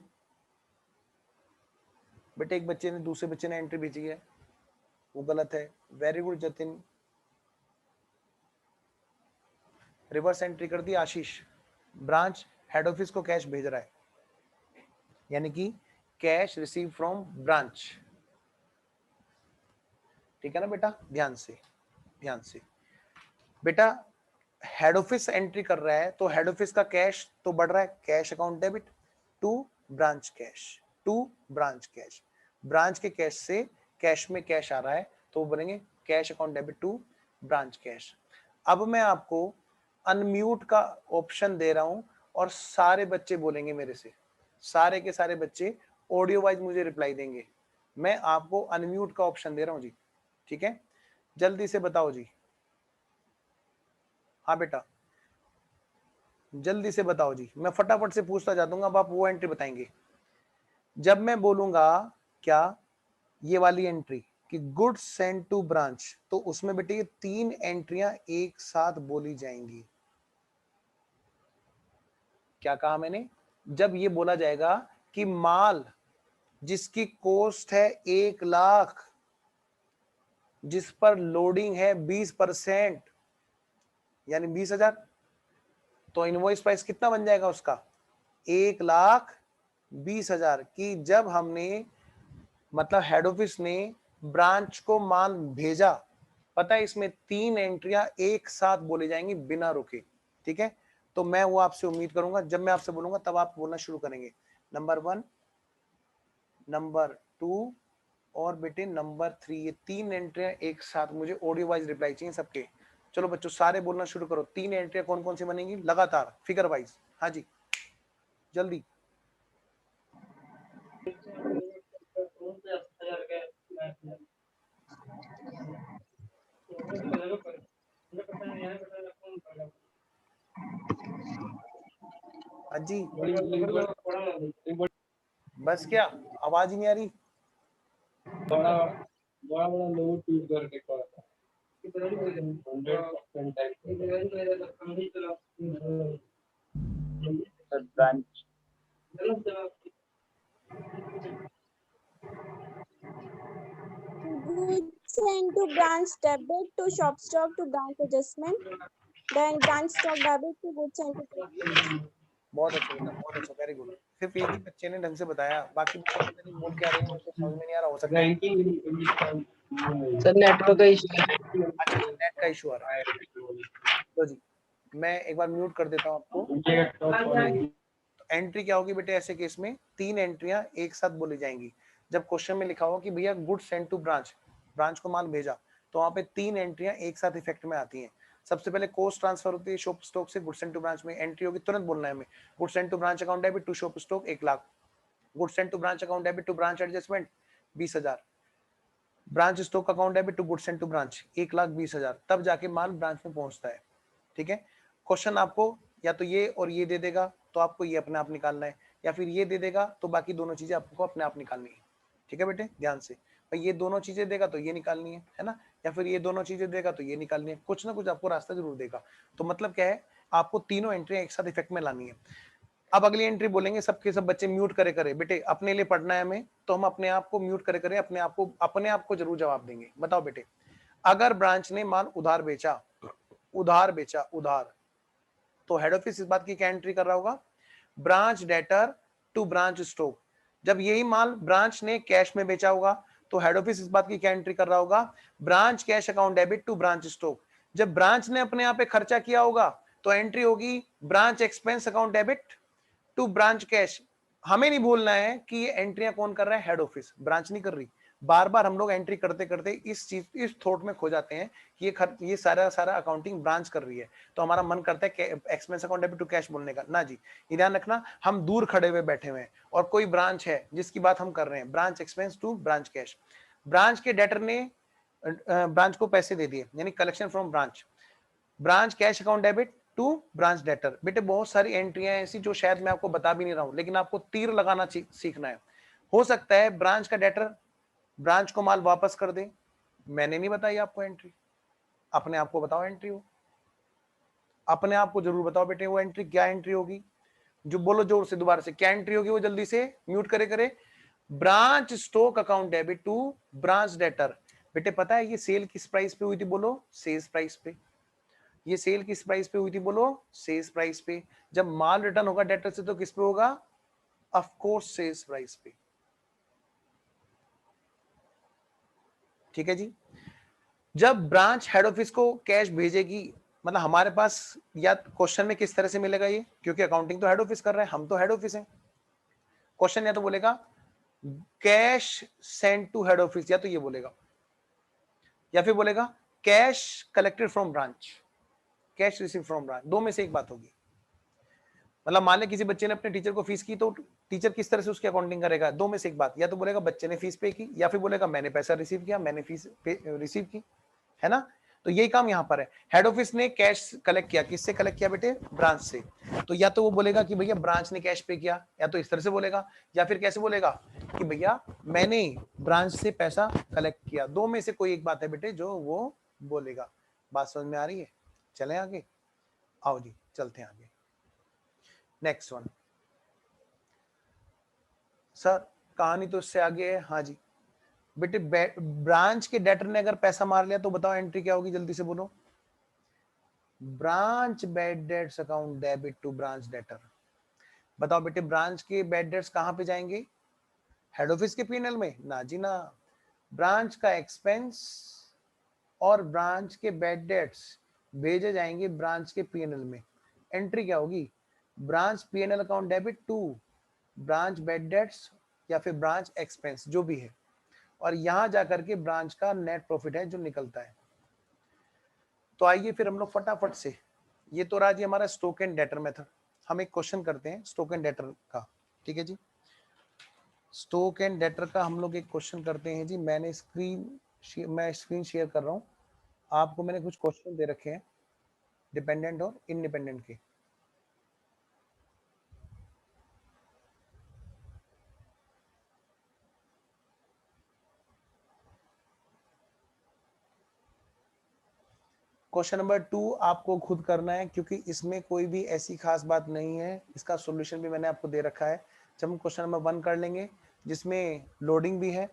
बेटे एक बच्चे ने दूसरे बच्चे ने एंट्री भेजी है वो गलत है, very good Jatin, reverse entry कर दी आशीष, ब्रांच हेड ऑफिस को कैश भेज रहा है, यानी कि कैश रिसीव फ्रॉम ब्रांच, ठीक है ना बेटा, ध्यान से, ध्यान से बेटा, हेड ऑफिस एंट्री कर रहा है तो हेड ऑफिस का कैश तो बढ़ रहा है, cash account debit to branch cash, to branch cash, branch के कैश से कैश में कैश आ रहा है तो वो बनेंगे cash account debit to branch cash. अब मैं आपको अनम्यूट का ऑप्शन दे रहा हूं और सारे बच्चे बोलेंगे मेरे से, सारे के सारे बच्चे ऑडियो वाइज मुझे रिप्लाई देंगे, मैं आपको अनम्यूट का ऑप्शन दे रहा हूं जी, ठीक है, जल्दी से बताओ जी। हाँ बेटा जल्दी से बताओ जी, मैं फटाफट से पूछता जा दूंगा, अब आप वो एंट्री बताएंगे। जब मैं बोलूंगा क्या, ये वाली एंट्री कि गुड्स सेंड टू ब्रांच, तो उसमें बेटे ये तीन एंट्रियां एक साथ बोली जाएंगी। क्या कहा मैंने, जब ये बोला जाएगा कि माल जिसकी कॉस्ट है 1 लाख, जिस पर लोडिंग है 20%, यानी 20,000, तो इनवॉइस प्राइस कितना बन जाएगा उसका, 1 लाख 20,000 की जब हमने मतलब हेड ऑफिस ने ब्रांच को माल भेजा, पता है इसमें 3 एंट्रियां एक साथ बोली जाएंगी बिना रुके, ठीक है। तो मैं वो आपसे उम्मीद करूंगा, जब मैं आपसे बोलूंगा तब आप बोलना शुरू करेंगे। नंबर 1, नंबर 2 और बेटे नंबर 3, ये 3 एंट्रियां एक साथ मुझे ऑडियो वाइज रिप्लाई चाहिए सबके। चलो बच्चों सारे बोलना शुरू करो। 3 एंट्रियां कौन कौन सी बनेंगी लगातार फिगर वाइज? हाँ जी जल्दी। हाँ जी बस क्या आवाज ही नहीं आ रही? बड़ा बड़ा बड़ा लोड टूट करके पड़ा branch Goods sent to branch debit to shop stock to branch adjustment. Then branch stock debit to goods sent to branch. बहुत अच्छा बेटा, बहुत अच्छा, वेरी गुड। सिर्फ एक ही बच्चे ने ढंग से बताया, बाकी बच्चे पता नहीं बोल क्या रहे हैं, उनको समझ में नहीं आ रहा। हो सकता है सर नेटवर्क का इशू है। अच्छा नेट का इशू आ रहा है। तो जी मैं एक बार म्यूट कर देता हूँ आपको। तो एंट्री क्या होगी बेटे ऐसे केस में? 3 एंट्रियां एक साथ बोली जाएंगी। जब क्वेश्चन में लिखा होगा कि भैया good send to branch, branch को माल भेजा, तो वहां पे 3 एंट्रियां एक साथ इफेक्ट में आती हैं। सबसे पहले कोस्ट ट्रांसफर होती है शॉप स्टॉक से गुड सेंड टू ब्रांच में। एंट्री होगी, तुरंत बोलना है हमें, good send to branch account debit to shop stock 1 lakh, good send to branch account debit to branch adjustment 20,000, branch stock account debit to good send to branch 1,20,000, तब जाके माल ब्रांच में पहुंचता है। ठीक है। क्वेश्चन आपको या तो ये और ये दे देगा तो आपको ये अपने आप निकालना है, या फिर ये दे देगा तो बाकी दोनों चीजें आपको अपने आप निकालनी है। ठीक है बेटे ध्यान से, भाई ये दोनों चीजें देगा तो ये निकालनी है ना, या फिर ये दोनों चीजें देगा तो ये निकालनी है, कुछ ना कुछ आपको रास्ता जरूर देगा। तो मतलब क्या है, आपको तीनों एंट्री एक साथ इफेक्ट में लानी है। अब अगली एंट्री बोलेंगे, सबके सब बच्चे म्यूट करे करे, बेटे अपने लिए पढ़ना है हमें, तो हम अपने आप को म्यूट करे करे अपने आप को जरूर जवाब देंगे। बताओ बेटे, अगर ब्रांच ने माल उधार बेचा, उधार, तो हेड ऑफिस इस बात की क्या एंट्री कर रहा होगा? Branch debtor to branch stock. जब यही माल ब्रांच ने कैश में बेचा होगा तो हेड ऑफिस इस बात की क्या एंट्री कर रहा होगा? Branch cash account debit to branch stock. जब ब्रांच ने अपने यहाँ पे खर्चा किया होगा तो एंट्री होगी branch expense account debit to branch cash. हमें नहीं भूलना है कि ये एंट्रियां कौन कर रहा है? हेड ऑफिस, ब्रांच नहीं कर रही। बार बार हम लोग एंट्री करते करते इस थॉट में खो जाते हैं कि ये सारा अकाउंटिंग ब्रांच कर रही है, तो हमारा मन करता है expense account debit to cash बोलने का। ना जी, ये ध्यान रखना, हम दूर खड़े हुए बैठे हुए हैं और कोई ब्रांच है जिसकी बात हम कर रहे हैं, branch expense to branch cash. Branch के डेटर ने ब्रांच को पैसे दे दिए, यानी collection from branch, branch cash account debit to branch debtor. बेटे बहुत सारी एंट्रियां ऐसी जो शायद मैं आपको बता भी नहीं रहा हूं, लेकिन आपको तीर लगाना सीखना है। हो सकता है ब्रांच का डेटर ब्रांच को माल वापस कर दे, मैंने नहीं बताई आपको एंट्री, अपने आप को बताओ एंट्री हो, अपने आप को जरूर बताओ बेटे वो एंट्री क्या एंट्री होगी। जो बोलो जोर से दोबारा से, क्या एंट्री होगी वो जल्दी से म्यूट करे करे। Branch stock account debit to branch debtor. बेटे पता है ये सेल किस प्राइस पे हुई थी? बोलो सेल्स प्राइस पे। ये सेल किस प्राइस पे हुई थी? बोलो सेल्स प्राइस पे। जब माल रिटर्न होगा डेटर से तो किस पे होगा? ऑफ कोर्स सेल्स प्राइस पे। ठीक है जी। जब ब्रांच हेड ऑफिस को कैश भेजेगी, मतलब हमारे पास या क्वेश्चन में किस तरह से मिलेगा ये, क्योंकि अकाउंटिंग तो हेड ऑफिस कर रहे हैं, हम तो हेड ऑफिस हैं। क्वेश्चन या तो बोलेगा cash send to head office, या तो ये बोलेगा, या फिर बोलेगा cash collected from branch, cash receive from branch. दो में से एक बात होगी। मतलब मान ले किसी बच्चे ने अपने टीचर को फीस की, तो टीचर किस तरह से उसकी अकाउंटिंग करेगा? दो में से एक बात, या तो बोलेगा बच्चे ने फीस पे की, या फिर बोलेगा मैंने पैसा रिसीव किया, मैंने फीस रिसीव की, है ना। तो यही काम यहाँ पर है। हेड ऑफिस ने कैश कलेक्ट किया, किससे कलेक्ट किया बेटे? ब्रांच से। तो या तो वो बोलेगा कि भैया ब्रांच ने कैश पे किया, या तो इस तरह से बोलेगा, या फिर कैसे बोलेगा कि भैया मैंने ब्रांच से पैसा कलेक्ट किया। दो में से कोई एक बात है बेटे जो वो बोलेगा। बात समझ में आ रही है? चलें आगे, आओ जी चलते हैं आगे। नेक्स्ट वन सर, कहानी तो इससे आगे है। हाँ जी बेटे, ब्रांच के डेटर ने अगर पैसा मार लिया तो बताओ एंट्री क्या होगी? जल्दी से बोलो। Branch bad debts account debit to branch debtor. बताओ बेटे ब्रांच के बैड डेट्स कहाँ पे जाएंगे? हेड ऑफिस के पीएनएल में? ना जी ना, ब्रांच का एक्सपेंस और ब्रांच के बैड डेट्स भेजे जाएंगे ब्रांच के पीएनएल में। एंट्री क्या होगी? Branch PNL account debit to branch bad debts या फिर ब्रांच एक्सपेंस जो भी है, और यहां जाकर के ब्रांच का नेट प्रॉफिट है जो निकलता है। तो आइए फिर हम लोग फटाफट से, ये तो रहा जी हमारा स्टॉक एंड डेटर मेथड। हम एक क्वेश्चन करते हैं स्टॉक एंड डेटर का, ठीक है जी। स्टॉक एंड डेटर का हम लोग एक क्वेश्चन करते हैं जी। मैं स्क्रीन शेयर कर रहा हूँ, आपको मैंने कुछ क्वेश्चन दे रखे हैं डिपेंडेंट और इंडिपेंडेंट के। क्वेश्चन नंबर 2 आपको खुद करना है, क्योंकि इसमें कोई भी ऐसी खास बात नहीं है, इसका सॉल्यूशन भी मैंने आपको दे रखा है। जब हम क्वेश्चन नंबर 1 कर लेंगे जिसमें लोडिंग भी है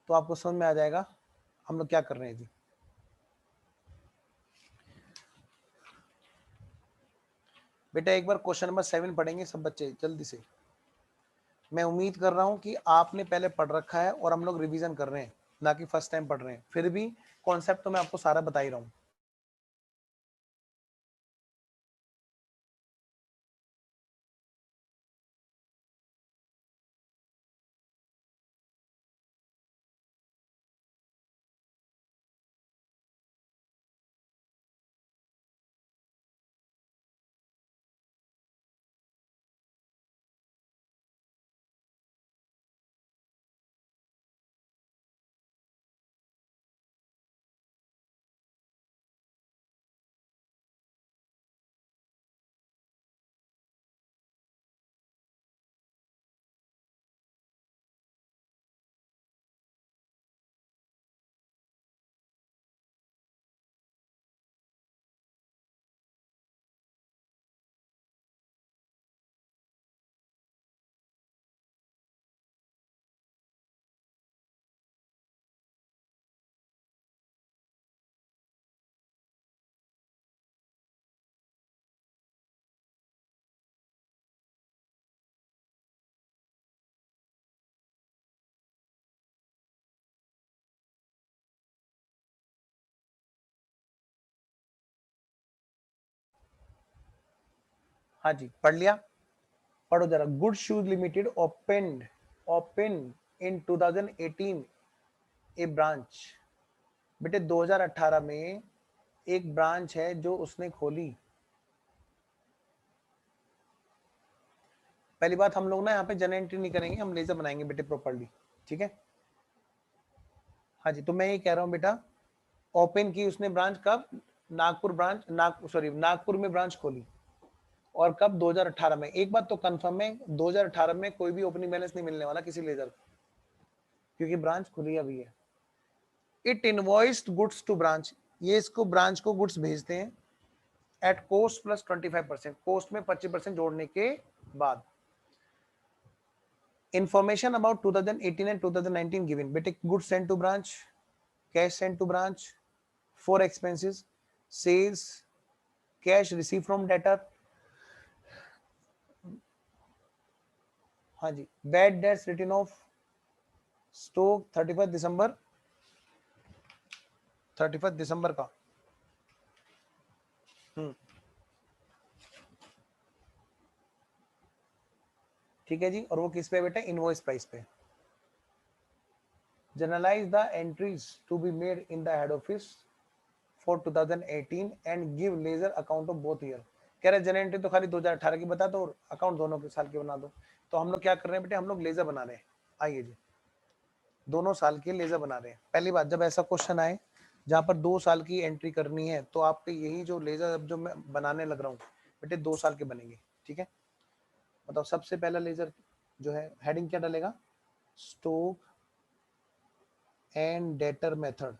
तो आपको समझ में आ जाएगा हम लोग क्या कर रहे हैं जी। बेटा एक बार क्वेश्चन नंबर 7 पढ़ेंगे सब बच्चे जल्दी से। मैं उम्मीद कर रहा हूं कि आपने पहले पढ़ रखा है और हम लोग रिवीजन कर रहे हैं, ना कि फर्स्ट टाइम पढ़ रहे हैं। फिर भी कॉन्सेप्ट तो मैं आपको सारा बता ही रहा हूं। हाँ जी पढ़ लिया, पढ़ो जरा। Good shoes limited open in 2018 A branch. बेटे 2018 में एक ब्रांच है जो उसने खोली। पहली बात, हम लोग ना यहाँ पे जर्नल एंट्री नहीं करेंगे, हम लेजर बनाएंगे बेटे प्रॉपर्ली, ठीक है। हाँ जी, तो मैं ये कह रहा हूँ बेटा, ओपन की उसने ब्रांच कब? नागपुर में ब्रांच खोली। और कब? 2018 में। एक बात तो कंफर्म है, 2018 में कोई भी ओपनिंग बैलेंस नहीं मिलने वाला किसी लेजर को, क्योंकि ब्रांच खुली अभी है। It invoiced goods to branch, ये इसको ब्रांच को गुड्स भेजते हैं एट कोस्ट प्लस 25%, कोस्ट में 25% जोड़ने के बाद। Information about 2018 and 2019 given. बेटे goods send to branch, cash send to branch, for expenses, sales, cash receive from debtor. हाँ जी, bad debts written off stock 31 दिसंबर का। ठीक है जी, और वो किस पे बेटा? इनवॉइस प्राइस पे। Journalise the entries to be made in the head office for 2018 and give ledger account of both year. कह रहे जनरल एंट्री तो खाली 2018 की बता दो और अकाउंट दोनों के साल के बना दो। तो हम लोग क्या कर रहे हैं बेटे? हम लोग लेजर बना रहे हैं। आइए जी, दोनों साल के लेजर बना रहे हैं। पहली बात, जब ऐसा क्वेश्चन आए जहां पर 2 साल की एंट्री करनी है, तो आपके यही जो लेजर जो मैं बनाने लग रहा हूँ बेटे 2 साल के बनेंगे, ठीक है। बताओ सबसे पहला लेजर जो है, हेडिंग क्या डालेगा? Stock and debtor method.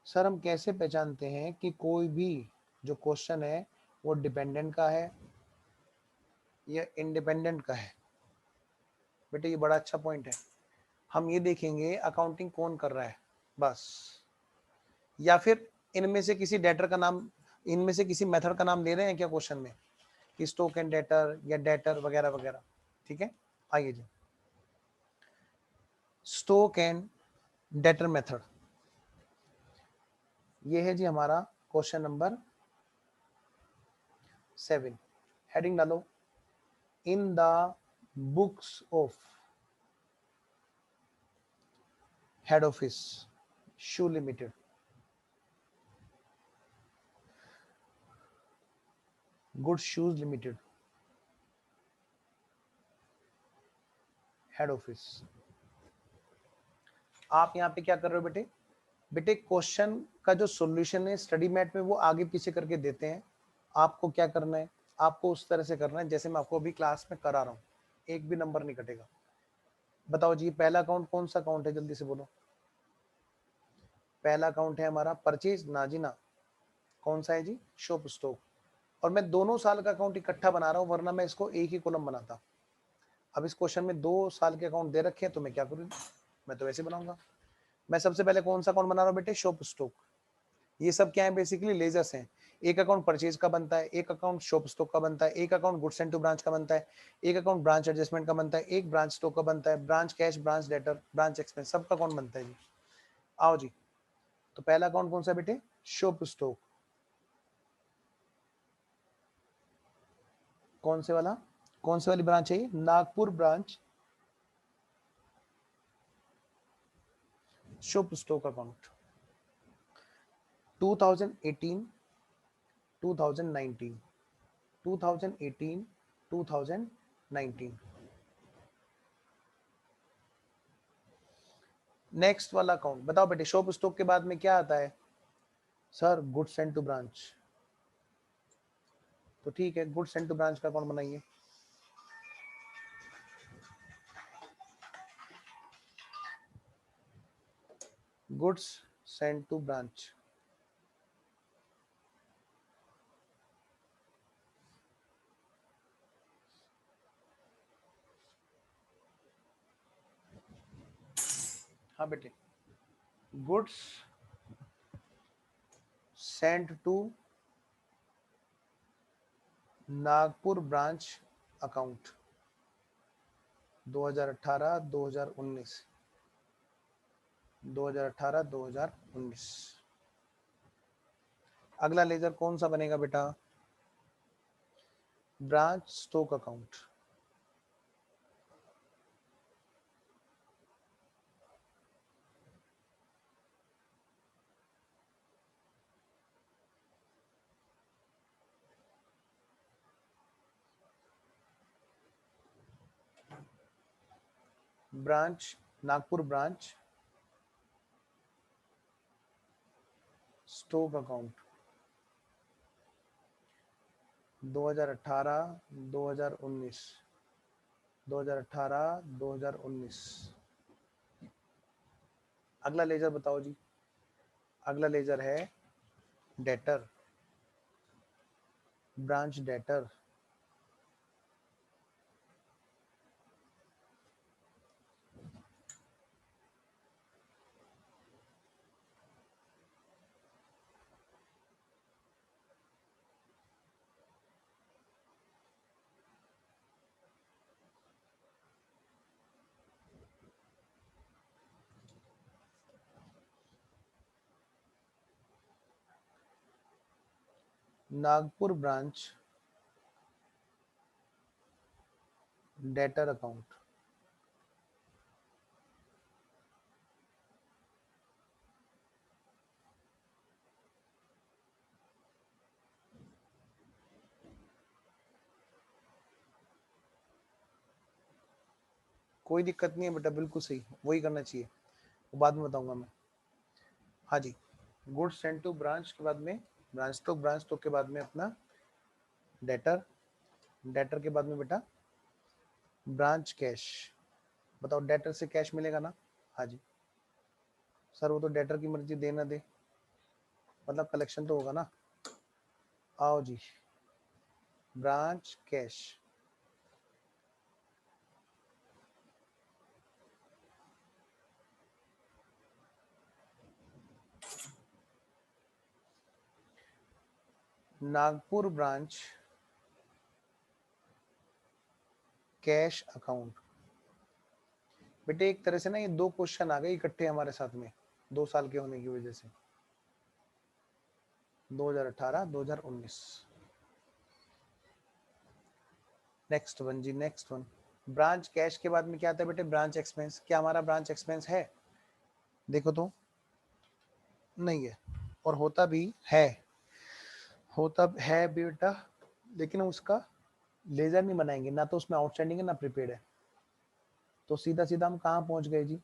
Sir हम कैसे पहचानते हैं कि कोई भी जो क्वेश्चन है वो डिपेंडेंट का है या इंडिपेंडेंट का है? बेटे ये बड़ा अच्छा पॉइंट है। हम ये देखेंगे अकाउंटिंग कौन कर रहा है बस, या फिर इनमें से किसी डेटर का नाम, इनमें से किसी मेथड का नाम ले रहे हैं क्या क्वेश्चन में? कि स्टॉक एंड डेटर या डेटर वगैरह वगैरह, ठीक है। आइए जी, स्टॉक एंड डेटर मेथड, ये है जी हमारा क्वेश्चन नंबर 7। हेडिंग डालो, in the books of head office shoe limited, good shoes limited, head office. आप यहाँ पे क्या कर रहे हो बेटे? बेटे क्वेश्चन का जो सॉल्यूशन है स्टडी मैट में वो आगे पीछे करके देते हैं, आपको क्या करना है, आपको उस तरह से करना है जैसे मैं आपको अभी क्लास में करा रहा हूँ, एक भी नंबर नहीं कटेगा। बताओ जी, पहला अकाउंट कौन सा अकाउंट है, जल्दी से बोलो। पहला अकाउंट है हमारा परचेज, ना जी ना। कौन सा है जी? Shop stock. और मैं दोनों साल का अकाउंट इकट्ठा बना रहा हूँ, वरना मैं इसको एक ही कॉलम बनाता। अब इस क्वेश्चन में 2 साल के अकाउंट दे रखे हैं, तो मैं क्या करूँ, मैं तो वैसे बनाऊंगा। मैं सबसे पहले कौन सा अकाउंट बना रहा हूँ बेटे? Shop stock. ये सब क्या है? बेसिकली लेजर्स हैं। एक अकाउंट परचेज का बनता है, एक अकाउंट शॉप स्टॉक का बनता है, एक account goods and to branch का बनता है, एक अकाउंट ब्रांच एडजस्टमेंट का बनता है, एक ब्रांच स्टॉक का बनता है, branch cash, branch debtor, branch expense, सबका अकाउंट बनता है जी। आओ जी, तो पहला अकाउंट कौन सा बेटे? Shop stock. कौन से वाला? कौन से वाली ब्रांच है ये? Nagpur branch shop stock account. 2018 2019, 2018 2019। Next वाला अकाउंट बताओ बेटे, शॉप स्टॉक के बाद में क्या आता है? Sir goods and to branch. तो ठीक है, गुड्स एंड टू ब्रांच का अकाउंट बनाइए। Goods send to branch. हाँ बेटे, goods send to Nagpur branch account 2018 2019, 2018 2019। अगला लेजर कौन सा बनेगा बेटा? Branch stock account. Branch Nagpur branch stock account 2018 2019, 2018 2019। अगला लेजर बताओ जी। अगला लेजर है debtor, branch debtor. Nagpur branch debtor account. कोई दिक्कत नहीं है बेटा, बिल्कुल सही, वही करना चाहिए, वो बाद में बताऊंगा मैं। हाँ जी, गुड्स सेंड टू ब्रांच के बाद में ब्रांच स्टॉक के बाद में अपना डेटर, डेटर के बाद में बेटा ब्रांच कैश। बताओ, डेटर से कैश मिलेगा ना? हाँ जी सर, वो तो डेटर की मर्जी, देना दे, मतलब कलेक्शन तो होगा ना। आओ जी, branch cash. Nagpur branch cash account. बेटे एक तरह से ना ये दो क्वेश्चन आ गए इकट्ठे हमारे साथ में 2 साल के होने की वजह से, 2018 2019। नेक्स्ट वन जी, नेक्स्ट वन। ब्रांच कैश के बाद में क्या आता है बेटे? Branch expense. क्या हमारा ब्रांच एक्सपेंस है? देखो तो नहीं है, और होता भी है, होता है बेटा, लेकिन उसका लेजर नहीं बनाएंगे ना, तो उसमें आउटस्टैंडिंग है ना प्रीपेड है। तो सीधा सीधा हम कहाँ पहुंच गए जी?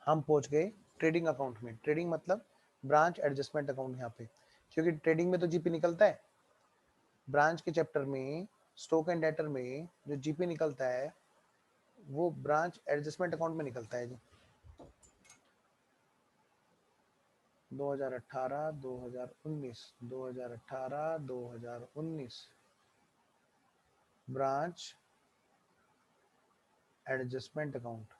हम पहुंच गए ट्रेडिंग अकाउंट में। ट्रेडिंग मतलब ब्रांच एडजस्टमेंट अकाउंट यहाँ पे, क्योंकि ट्रेडिंग में तो जीपी निकलता है। ब्रांच के चैप्टर में स्टॉक एंड डेटर में जो जीपी निकलता है वो ब्रांच एडजस्टमेंट अकाउंट में निकलता है जी। 2018 2019 2018 2019 ब्रांच एडजस्टमेंट अकाउंट।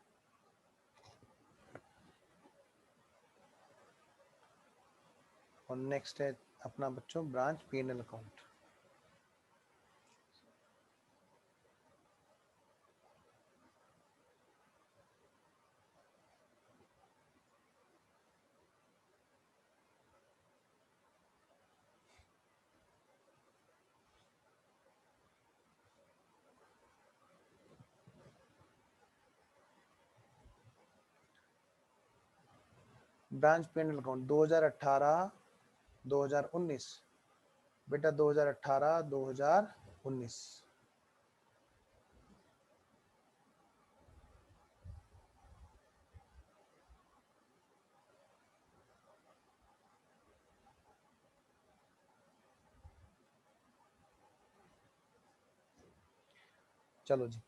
और नेक्स्ट है अपना बच्चों branch PNL account. Branch PNL account 2018 2019 बेटा, 2018 2019। चलो जी,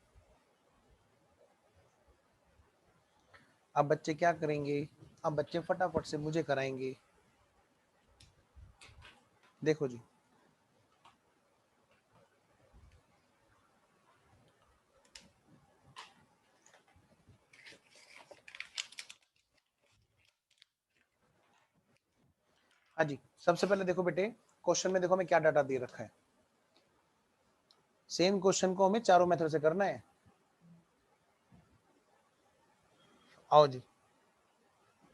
अब बच्चे क्या करेंगे? अब बच्चे फटाफट से मुझे कराएंगे। देखो जी, हाँ जी, सबसे पहले देखो बेटे, क्वेश्चन में देखो हमें क्या डाटा दे रखा है। सेम क्वेश्चन को हमें चारों मेथड से करना है। आओ जी,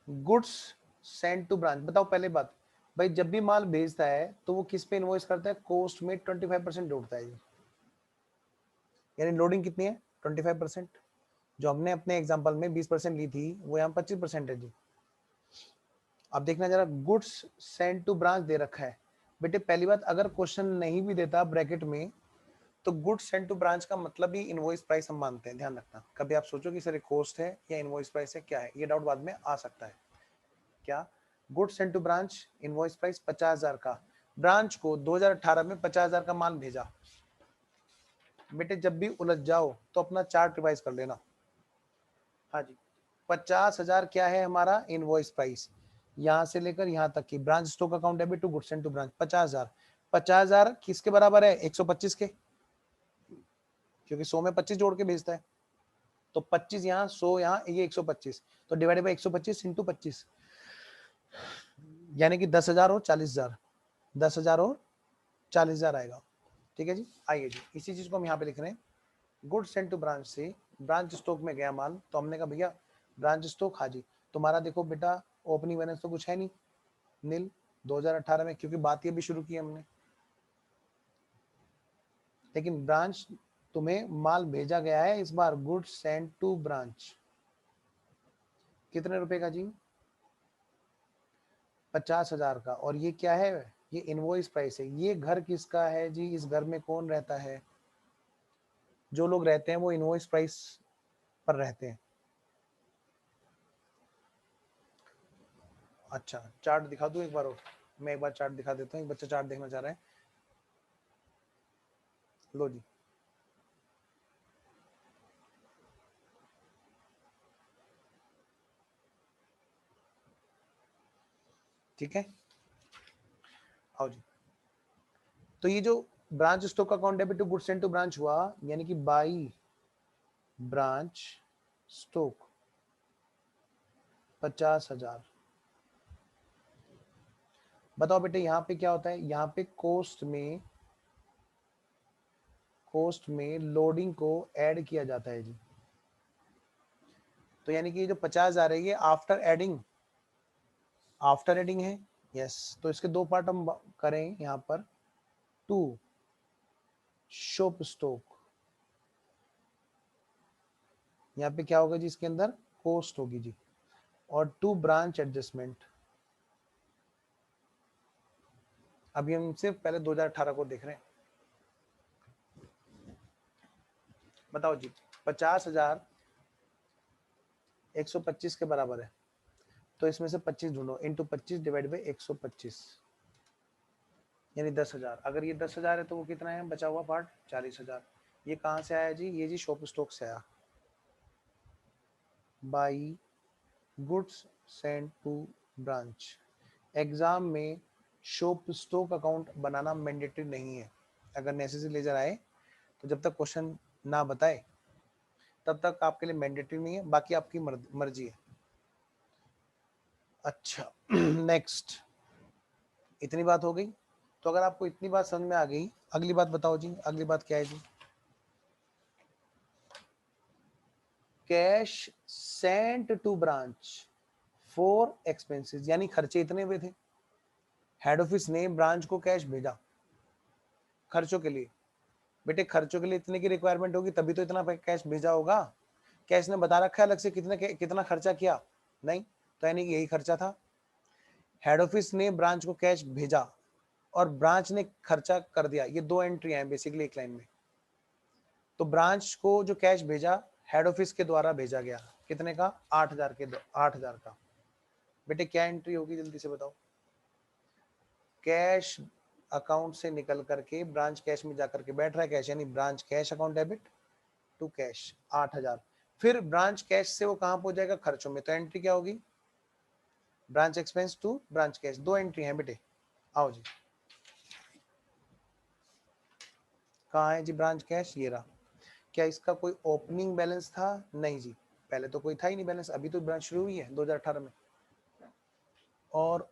गुड्स सेंड टू ब्रांच। बताओ पहले बात, भाई जब भी माल भेजता है तो वो किस पे इनवॉइस करता है? कॉस्ट में 25% जोड़ता है जी। यानी लोडिंग कितनी है? 25%। जो हमने अपने एग्जांपल में 20% ली थी वो यहाँ 25% है जी। अब देखना जरा, गुड्स सेंड टू ब्रांच दे रखा है। बेटे पहली बात, अगर क्वेश्चन नहीं भी देता ब्रैकेट में, तो गुड्स सेंड टू ब्रांच का मतलब ही इनवॉइस प्राइस हम मानते हैं। ध्यान रखना, कभी आप सोचो कि सर कॉस्ट है या इनवॉइस प्राइस है, क्या है, ये डाउट बाद में आ सकता है। क्या goods send to branch invoice price 50,000 का, ब्रांच को 2018 में 50,000 का माल भेजा। बेटे जब भी उलझ जाओ तो अपना चार्ट रिवाइज कर लेना। हाँ जी, 50,000 क्या है हमारा इनवॉइस प्राइस, यहाँ से लेकर यहाँ तक की branch stock account debit to goods send to branch 50,000। 50,000 किसके बराबर है? 125 के, क्योंकि 100 में 25 जोड़ के भेजता है। तो 25 यहाँ, 100 यहाँ, ये 125, तो डिवाइडेड बाई 125 इंटू 25, यानी कि 10,000 और 40,000, 10,000 और 40,000 आएगा। ठीक है जी, आइए जी, इसी चीज को हम यहाँ पे लिख रहे हैं। गुड सेंड टू ब्रांच से ब्रांच स्टॉक में गया माल, तो हमने कहा भैया ब्रांच स्टॉक, हाँ जी, तुम्हारा देखो बेटा ओपनिंग बैलेंस तो कुछ है नहीं, नील 2018 में, क्योंकि बात ये भी शुरू की हमने। लेकिन ब्रांच तुम्हें माल भेजा गया है इस बार, गुड सेंड टू ब्रांच, कितने रुपए का जी? 50,000 का। और ये क्या है? ये इनवॉइस प्राइस है। ये घर किसका है जी? इस घर में कौन रहता है? जो लोग रहते हैं वो इनवॉइस प्राइस पर रहते हैं। अच्छा, चार्ट दिखा दूं एक बार और? मैं एक बार चार्ट दिखा देता हूँ, एक बच्चा चार्ट देखना चाह रहा है। लो जी, ठीक है, आओ जी। तो ये जो branch stock account debit to goods send to branch हुआ, यानी कि बाई ब्रांच स्टॉक 50,000। बताओ बेटे यहाँ पे क्या होता है? यहाँ पे कॉस्ट में लोडिंग को ऐड किया जाता है जी। तो यानी कि जो 50,000 है ये आफ्टर एडिंग है। यस, तो इसके दो पार्ट हम करें यहाँ पर। टू शॉप स्टॉक, यहाँ पे क्या होगा जी, इसके अंदर कॉस्ट होगी जी। और टू ब्रांच एडजस्टमेंट, अभी हम सिर्फ पहले 2018 को देख रहे हैं। बताओ जी, 50,000 125 के बराबर है, तो इसमें से 25 ढूंढो, इंटू 25 डिवाइड बाई 125, यानी 10,000। अगर ये 10,000 है तो वो कितना है बचा हुआ पार्ट, 40,000। ये कहाँ से आया जी, ये जी शॉप स्टॉक से आया। By goods send to branch. Exam में शॉप स्टॉक अकाउंट बनाना मैंडेटरी नहीं है। अगर नेसेसरी लेजर आए तो जब तक क्वेश्चन ना बताए तब तक आपके लिए मैंडेटरी नहीं है, बाकी आपकी मर्जी है। अच्छा नेक्स्ट, इतनी बात हो गई। तो अगर आपको इतनी बात समझ में आ गई, अगली बात बताओ जी, अगली बात क्या है जी, cash sent to branch for expenses, यानी खर्चे इतने हुए थे, हेड ऑफिस ने ब्रांच को कैश भेजा खर्चों के लिए। बेटे खर्चों के लिए इतने की रिक्वायरमेंट होगी तभी तो इतना कैश भेजा होगा। कैश ने बता रखा है अलग से कितना खर्चा किया, नहीं, तो यानी कि यही खर्चा था। हेड ऑफिस ने ब्रांच को कैश भेजा और ब्रांच ने खर्चा कर दिया, ये दो एंट्री हैं बेसिकली एक लाइन में। तो ब्रांच को जो कैश भेजा हेड ऑफिस के द्वारा भेजा गया, कितने का, 8,000 के 8,000 का। बेटे क्या एंट्री होगी जल्दी से बताओ, कैश अकाउंट से निकल करके ब्रांच कैश में जाकर के बैठ रहा है कैश, यानी branch cash account debit to cash 8,000। फिर ब्रांच कैश से वो कहां पहुंच जाएगा, खर्चों में। तो एंट्री क्या होगी, branch expense to branch cash. दो एंट्री है बेटे, आओ जी, कहाँ है जी ब्रांच कैश, ये रहा। क्या इसका कोई ओपनिंग बैलेंस था, नहीं जी, पहले तो कोई था ही नहीं बैलेंस, अभी तो ब्रांच शुरू हुई है 2018 में। और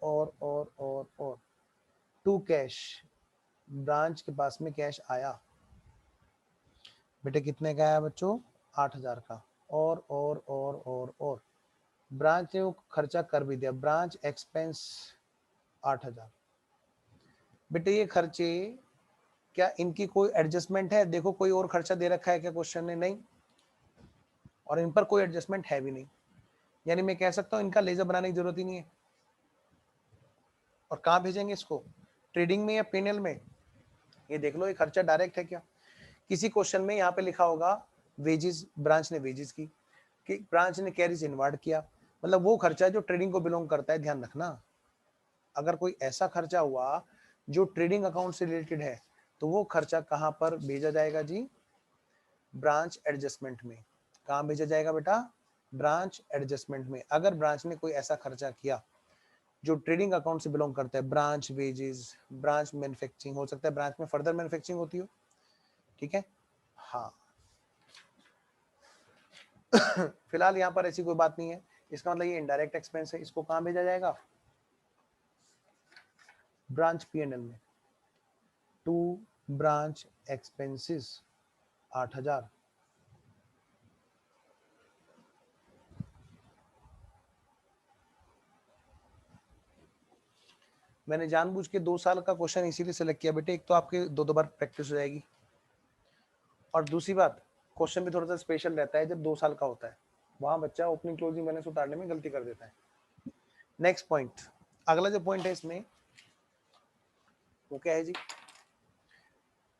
टू कैश, ब्रांच के पास में कैश आया, बेटे कितने का आया बच्चों, 8,000 का। और ब्रांच ने वो खर्चा कर भी दिया, ब्रांच एक्सपेंस 8,000। बेटे ये खर्चे क्या इनकी कोई एडजस्टमेंट है, देखो कोई और खर्चा दे रखा है क्या क्वेश्चन ने, नहीं, और इन पर कोई एडजस्टमेंट है भी नहीं, यानी मैं कह सकता हूं इनका लेजर बनाने की जरूरत ही नहीं है। और कहाँ भेजेंगे इसको, ट्रेडिंग में या पीएनएल में, ये देख लो ये खर्चा डायरेक्ट है क्या। किसी क्वेश्चन में यहाँ पे लिखा होगा वेजेस, ब्रांच ने वेजेस की, कि ब्रांच ने कैरीज इनवर्ट किया, मतलब वो खर्चा जो ट्रेडिंग को बिलोंग करता है, ध्यान रखना। अगर कोई ऐसा खर्चा हुआ जो ट्रेडिंग अकाउंट से रिलेटेड है तो वो खर्चा कहाँ पर भेजा जाएगा जी, ब्रांच एडजस्टमेंट में। कहाँ भेजा जाएगा बेटा, ब्रांच एडजस्टमेंट में। अगर ब्रांच ने कोई ऐसा खर्चा किया जो ट्रेडिंग अकाउंट से बिलोंग करता है, ब्रांच वेजेस, ब्रांच मैन्युफैक्चरिंग, हो सकता है ब्रांच में फर्दर मैन्युफैक्चरिंग होती हो, ठीक है, हाँ। फिलहाल यहाँ पर ऐसी कोई बात नहीं है, इसका मतलब ये इनडायरेक्ट एक्सपेंस है, इसको कहाँ भेजा जाएगा, ब्रांच पीएनएल में। To branch expenses 8,000। मैंने जानबूझ के 2 साल का क्वेश्चन इसीलिए सेलेक्ट किया बेटे, एक तो आपके दो बार प्रैक्टिस हो जाएगी, और दूसरी बात क्वेश्चन भी थोड़ा सा स्पेशल रहता है जब 2 साल का होता है, वहां बच्चा ओपनिंग क्लोजिंग बैलेंस उतारने में गलती कर देता है। नेक्स्ट पॉइंट, अगला जो पॉइंट है इसमें वो क्या है जी,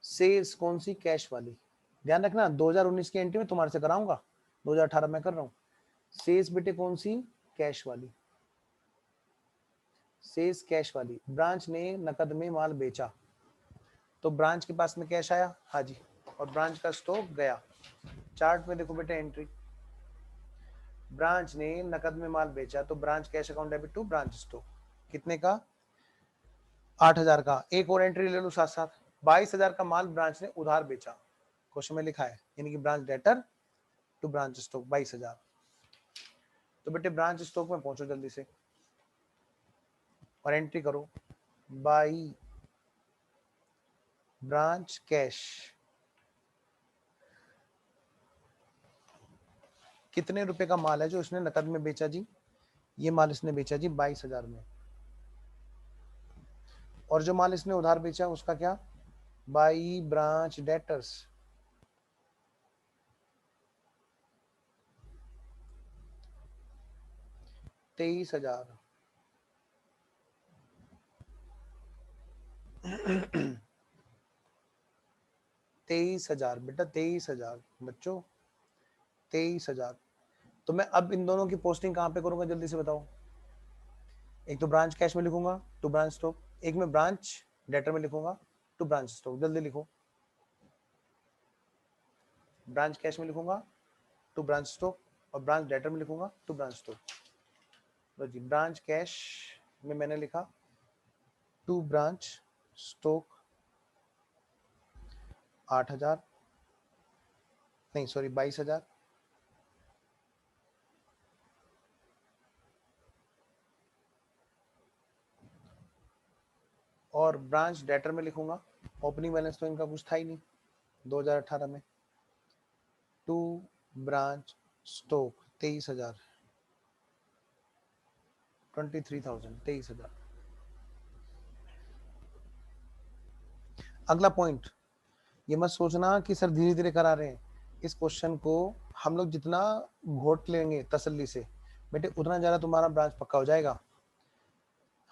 सेल्स कौन सी, कैश वाली। ध्यान रखना 2019 की एंट्री में तुम्हारे से कराऊंगा, 2018 में कर रहा हूँ। सेल्स बेटे कौन सी, कैश वाली, सेल्स कैश वाली। ब्रांच ने नकद में माल बेचा तो ब्रांच के पास में कैश आया, हाँ जी, और ब्रांच का स्टॉक गया। चार्ट में देखो बेटे एंट्री, ब्रांच ने नकद में माल बेचा तो branch cash account debit to branch stock, कितने का, 8,000 का। एक और एंट्री ले लो साथ साथ, 22,000 का माल ब्रांच ने उधार बेचा, क्वेश्चन में लिखा है, यानी कि branch debtor to branch stock 22,000। तो बेटे ब्रांच स्टॉक में पहुंचो जल्दी से और एंट्री करो, बाई ब्रांच कैश कितने रुपए का माल है जो इसने नकद में बेचा जी? ये माल इसने बेचा जी 22,000 में। और जो माल इसने उधार बेचा उसका क्या? By branch debtors. 23,000। 23,000 बेटा, 23,000 बच्चों, 23,000। तो मैं अब इन दोनों की पोस्टिंग कहाँ पे करूंगा जल्दी से बताओ? एक तो ब्रांच कैश में लिखूंगा टू ब्रांच स्टॉक, एक में ब्रांच डेटर में लिखूंगा टू ब्रांच स्टॉक। जल्दी लिखो। ब्रांच कैश में लिखूंगा टू ब्रांच स्टॉक और ब्रांच डेटर में लिखूंगा टू ब्रांच स्टॉक। लो जी, ब्रांच कैश में मैंने लिखा टू ब्रांच स्टॉक 8,000, नहीं सॉरी 22,000। और ब्रांच डेटर में लिखूंगा, ओपनिंग बैलेंस तो इनका कुछ था ही नहीं 2018 में, टू ब्रांच स्टॉक 23,000, 23,000, 23,000। अगला पॉइंट, ये मत सोचना कि सर धीरे धीरे करा रहे हैं। इस क्वेश्चन को हम लोग जितना घोट लेंगे तसल्ली से बेटे, उतना ज्यादा तुम्हारा ब्रांच पक्का हो जाएगा।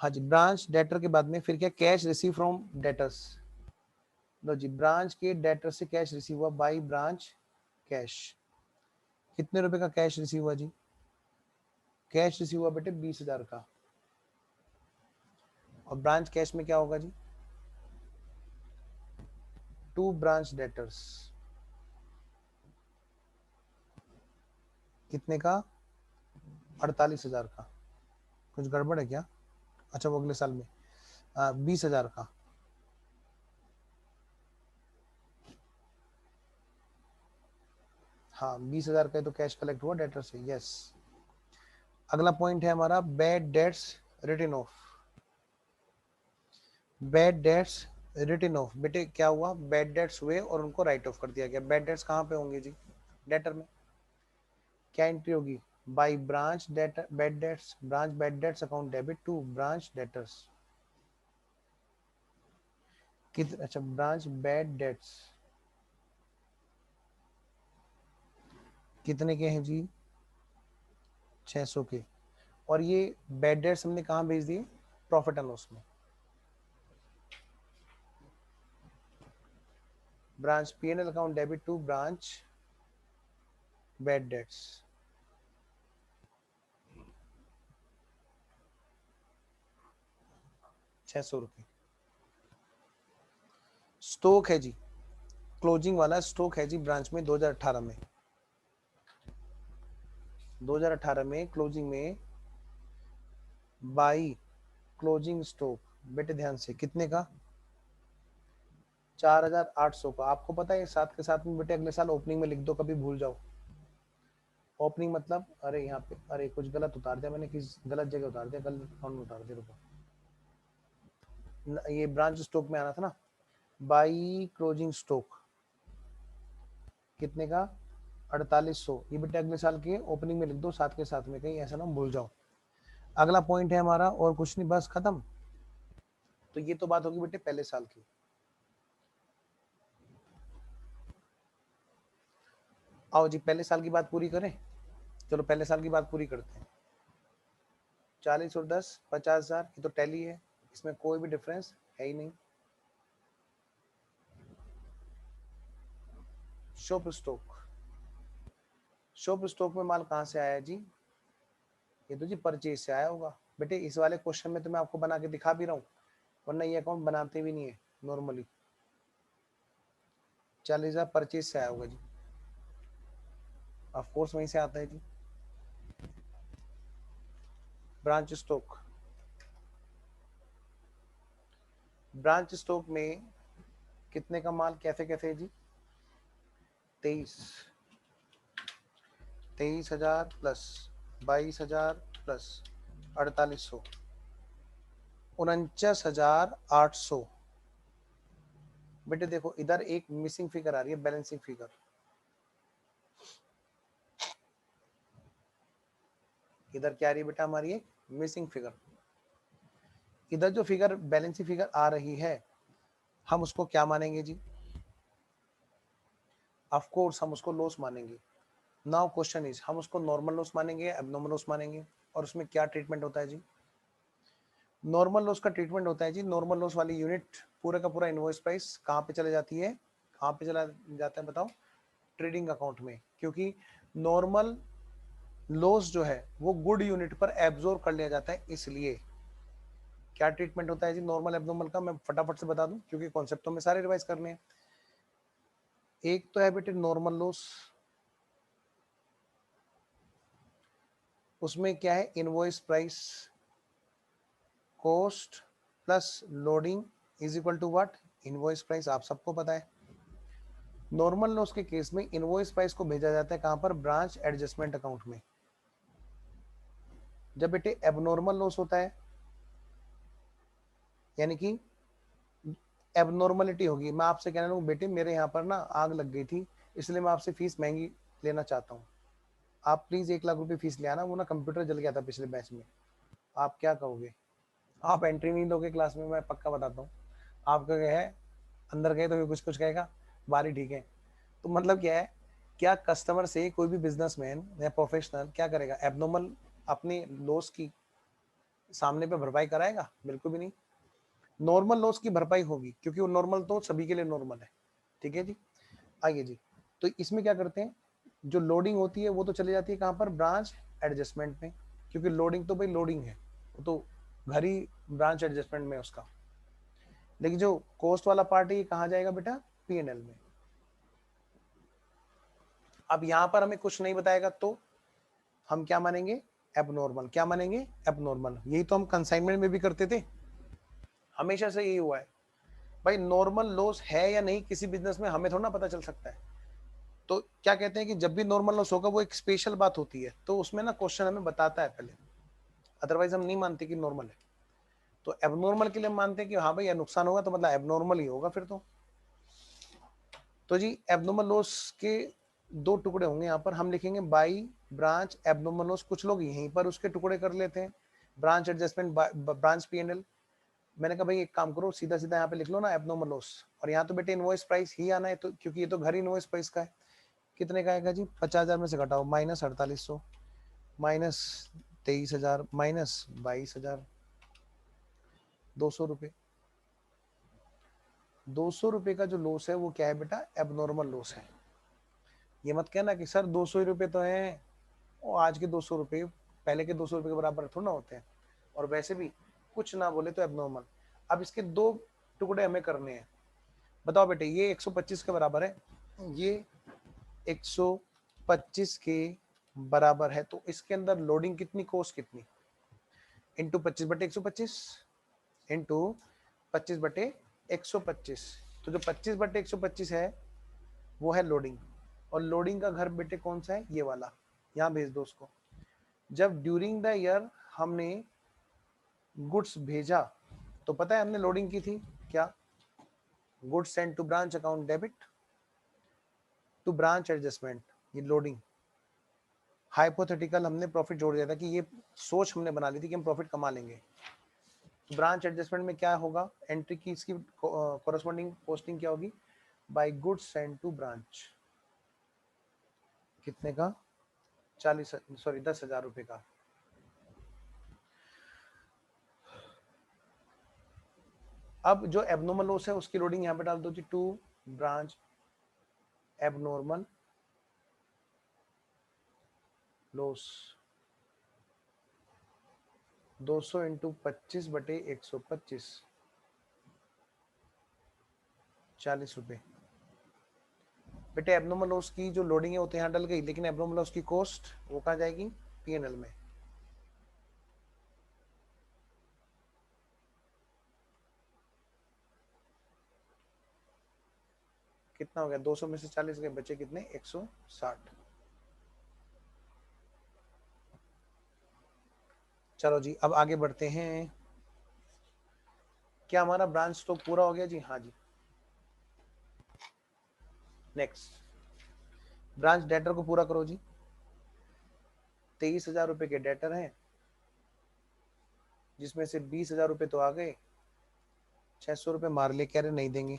हाँ जी, ब्रांच डेटर के बाद में फिर क्या? Cash receive from debtors. लो जी, ब्रांच के डेटर से कैश रिसीव हुआ बाई ब्रांच कैश। कितने रुपए का कैश रिसीव हुआ जी? कैश रिसीव हुआ बेटे 20,000 का। और ब्रांच कैश में क्या होगा जी? टू ब्रांच डेटर्स कितने का? 48,000 का। कुछ गड़बड़ है क्या? अच्छा, वो अगले साल में 20,000 का। हाँ, 20,000 का तो कैश कलेक्ट हुआ डेटर से। यस। अगला पॉइंट है हमारा bad debts written off. Bad debts written off बेटे क्या हुआ? बैड डेट्स हुए और उनको राइट ऑफ कर दिया गया। बैड डेट्स कहाँ पे होंगे जी? डेटर में। क्या एंट्री होगी? By branch debtor bad debts, branch bad debts account debit to branch debtors. कितने? अच्छा, ब्रांच बैड डेट्स कितने के हैं जी? 600 के। और ये बैड डेट्स हमने कहाँ भेज दिए? प्रॉफिट एंड लॉस में। Branch PNL account debit to branch bad debts. 600 रुपये। स्टॉक है जी, क्लोजिंग वाला स्टॉक है जी ब्रांच में 2018 में। 2018 में क्लोजिंग में बाई क्लोजिंग स्टॉक बेटे ध्यान से कितने का? 4,800 का। आपको पता है साथ के साथ में बेटे अगले साल ओपनिंग में लिख दो, कभी भूल जाओ। ओपनिंग मतलब, अरे यहाँ पे अरे कुछ गलत उतार दिया मैंने, किस गलत जगह उतार दिया, गलत अकाउंट में उतार दिया। रुको, ये ब्रांच स्टॉक में आना था ना। बाई क्लोजिंग स्टॉक कितने का? 4,800। ये बेटे अगले साल के ओपनिंग में लिख दो साथ के साथ में, कहीं ऐसा ना भूल जाओ। अगला पॉइंट है हमारा, और कुछ नहीं, बस खत्म। तो ये तो बात होगी बेटे पहले साल की। आओ जी पहले साल की बात पूरी करें। चलो पहले साल की बात पूरी करते हैं। 40 और 10 50,000, ये तो टैली है, इसमें कोई भी डिफरेंस है ही नहीं। शॉप स्टॉक, शॉप स्टॉक में माल कहाँ से आया जी? ये तो जी परचेज से आया होगा बेटे। इस वाले क्वेश्चन में तो मैं आपको बना के दिखा भी रहा हूँ, वरना ये अकाउंट बनाते भी नहीं है नॉर्मली। 40,000 परचेज से आया होगा जी, ऑफ कोर्स वहीं से आता है जी। ब्रांच स्टॉक, ब्रांच स्टॉक में कितने का माल कैफे कैफे है जी? 23,000 प्लस 22,000 प्लस 4,800, 49,800। बेटे देखो इधर एक मिसिंग फिगर आ रही है, बैलेंसिंग फिगर। इधर क्या आ रही है बेटा हमारी एक मिसिंग फिगर। इधर जो फिगर बैलेंस शीट फिगर आ रही है हम उसको क्या मानेंगे जी? ऑफ कोर्स हम उसको लॉस मानेंगे। नाउ क्वेश्चन इज हम उसको नॉर्मल लॉस मानेंगे एबनॉर्मल लॉस मानेंगे? और उसमें क्या ट्रीटमेंट होता है जी? नॉर्मल लॉस का ट्रीटमेंट होता है जी, नॉर्मल लॉस वाली यूनिट पूरा का पूरा इनवॉइस प्राइस कहाँ पे चले जाती है, कहाँ पे चला जाता है बताओ? ट्रेडिंग अकाउंट में, क्योंकि नॉर्मल लॉस जो है वो गुड यूनिट पर एब्जॉर्ब कर लिया जाता है। इसलिए क्या ट्रीटमेंट होता है जी नॉर्मल एब्नॉर्मल का, मैं फटाफट से बता दूं क्योंकि कॉन्सेप्ट तो में सारे रिवाइज करने हैं। एक तो है बेटे नॉर्मल लॉस, उसमें क्या है invoice price cost plus loading is equal to what? Invoice price, आप सबको पता है। नॉर्मल लॉस के केस में इनवॉइस प्राइस को भेजा जाता है कहां पर? ब्रांच एडजस्टमेंट अकाउंट में। जब बेटे एबनॉर्मल लॉस होता है यानी कि एबनॉर्मलिटी होगी, मैं आपसे कहना हूँ बेटे मेरे यहाँ पर ना आग लग गई थी इसलिए मैं आपसे फीस महंगी लेना चाहता हूँ, आप प्लीज 1 लाख रुपए फीस ले आना, वो ना कंप्यूटर जल गया था पिछले बैच में। आप क्या कहोगे? आप एंट्री नहीं दोगे क्लास में, मैं पक्का बताता हूँ। आप क्या है अंदर गए तो कुछ कुछ कहेगा बारी ठीक है। तो मतलब क्या है, क्या कस्टमर से कोई भी बिजनेसमैन या प्रोफेशनल क्या करेगा? एबनॉर्मल अपनी लॉस की सामने पे भरपाई कराएगा? बिल्कुल भी नहीं। नॉर्मल लॉस की भरपाई होगी क्योंकि वो नॉर्मल तो सभी के लिए नॉर्मल है। ठीक है जी, आइए जी। तो इसमें क्या करते हैं, जो लोडिंग होती है वो तो चली जाती है कहाँ पर? ब्रांच एडजस्टमेंट में, क्योंकि लोडिंग तो भाई लोडिंग है, वो तो घर ही ब्रांच एडजस्टमेंट में उसका। लेकिन जो कॉस्ट वाला पार्ट है ये कहाँ जाएगा बेटा? P&L में। अब यहाँ पर हमें कुछ नहीं बताएगा तो हम क्या मानेंगे? एबनॉर्मल। क्या मानेंगे? एबनॉर्मल। यही तो हम कंसाइनमेंट में भी करते थे, हमेशा से यही हुआ है भाई। नॉर्मल लॉस है या नहीं किसी बिजनेस में हमें थोड़ा ना पता चल सकता है। तो क्या कहते हैं कि जब भी नॉर्मल लॉस होगा वो एक स्पेशल बात होती है, तो उसमें ना क्वेश्चन हमें बताता है पहले, अदरवाइज हम नहीं मानते कि नॉर्मल है। तो एबनॉर्मल के लिए हम मानते हैं कि हाँ भाई ये नुकसान होगा तो मतलब एबनॉर्मल ही होगा फिर तो जी एबनॉर्मल लॉस के 2 टुकड़े होंगे यहाँ पर, हम लिखेंगे बाई ब्रांच एबनॉर्मल लॉस। कुछ लोग यहीं पर उसके टुकड़े कर लेते हैं, ब्रांच एडजस्टमेंट ब्रांच P&L। मैंने कहा भाई एक काम करो सीधा सीधा यहाँ पे लिख लो ना एबनॉर्मल लॉस, और यहाँ तो बेटे इनवॉइस प्राइस ही आना है तो, क्योंकि ये तो घर इनवॉइस प्राइस का है। कितने का आएगा जी? 50,000 में से घटाओ माइनस 4800 माइनस 23,000 माइनस 22,000, 200 रुपये। 200 रुपये का जो लॉस है वो क्या है बेटा? एबनॉर्मल लॉस है। ये मत कहना कि सर 200 ही रुपये तो हैं, और आज के 200 रुपये पहले के 200 रुपये के बराबर थोड़ा ना होते हैं, और वैसे भी कुछ ना बोले तो एबनॉर्मल। अब इसके 2 टुकड़े हमें करने हैं। बताओ बेटे ये 125 के बराबर है, ये 125 के बराबर है, तो इसके अंदर लोडिंग कितनी, कॉस्ट कितनी? Into 25/125 into 25/125। तो जो 25/125 है वो है लोडिंग, और लोडिंग का घर बेटे कौन सा है? ये वाला, यहाँ भेज दो उसको। जब ड्यूरिंग द ईयर हमने गुड्स भेजा तो पता है हमने लोडिंग की थी क्या? Goods send to branch account debit to branch adjustment, ये लोडिंग। हाइपोथेटिकल हमने प्रॉफिट जोड़ दिया था कि ये सोच हमने बना ली थी कि हम प्रॉफिट कमा लेंगे। तो ब्रांच एडजस्टमेंट में क्या होगा? एंट्री की इसकी कोरस्पॉन्डिंग पोस्टिंग क्या होगी? By goods send to branch. कितने का? 10,000 रुपए का। अब जो एबनॉर्मल लॉस है उसकी लोडिंग यहाँ पे डाल दो जी, to branch abnormal loss 200 into 25/125, 40 रुपए। बेटे एबनॉर्मल लॉस की जो लोडिंग है वो तो यहाँ डल गई, लेकिन एबनॉर्मल लॉस की कॉस्ट वो कहाँ जाएगी? P&L में। कितना हो गया? 200 में से 40 गए, बचे कितने? 160। चलो जी अब आगे बढ़ते हैं। क्या हमारा ब्रांच स्टॉक पूरा हो गया जी? हाँ जी। नेक्स्ट ब्रांच डेटर को पूरा करो जी। 23,000 रुपए के डेटर हैं, जिसमें से 20,000 रुपए तो आ गए, 600 रुपए मार ले, कह रहे नहीं देंगे,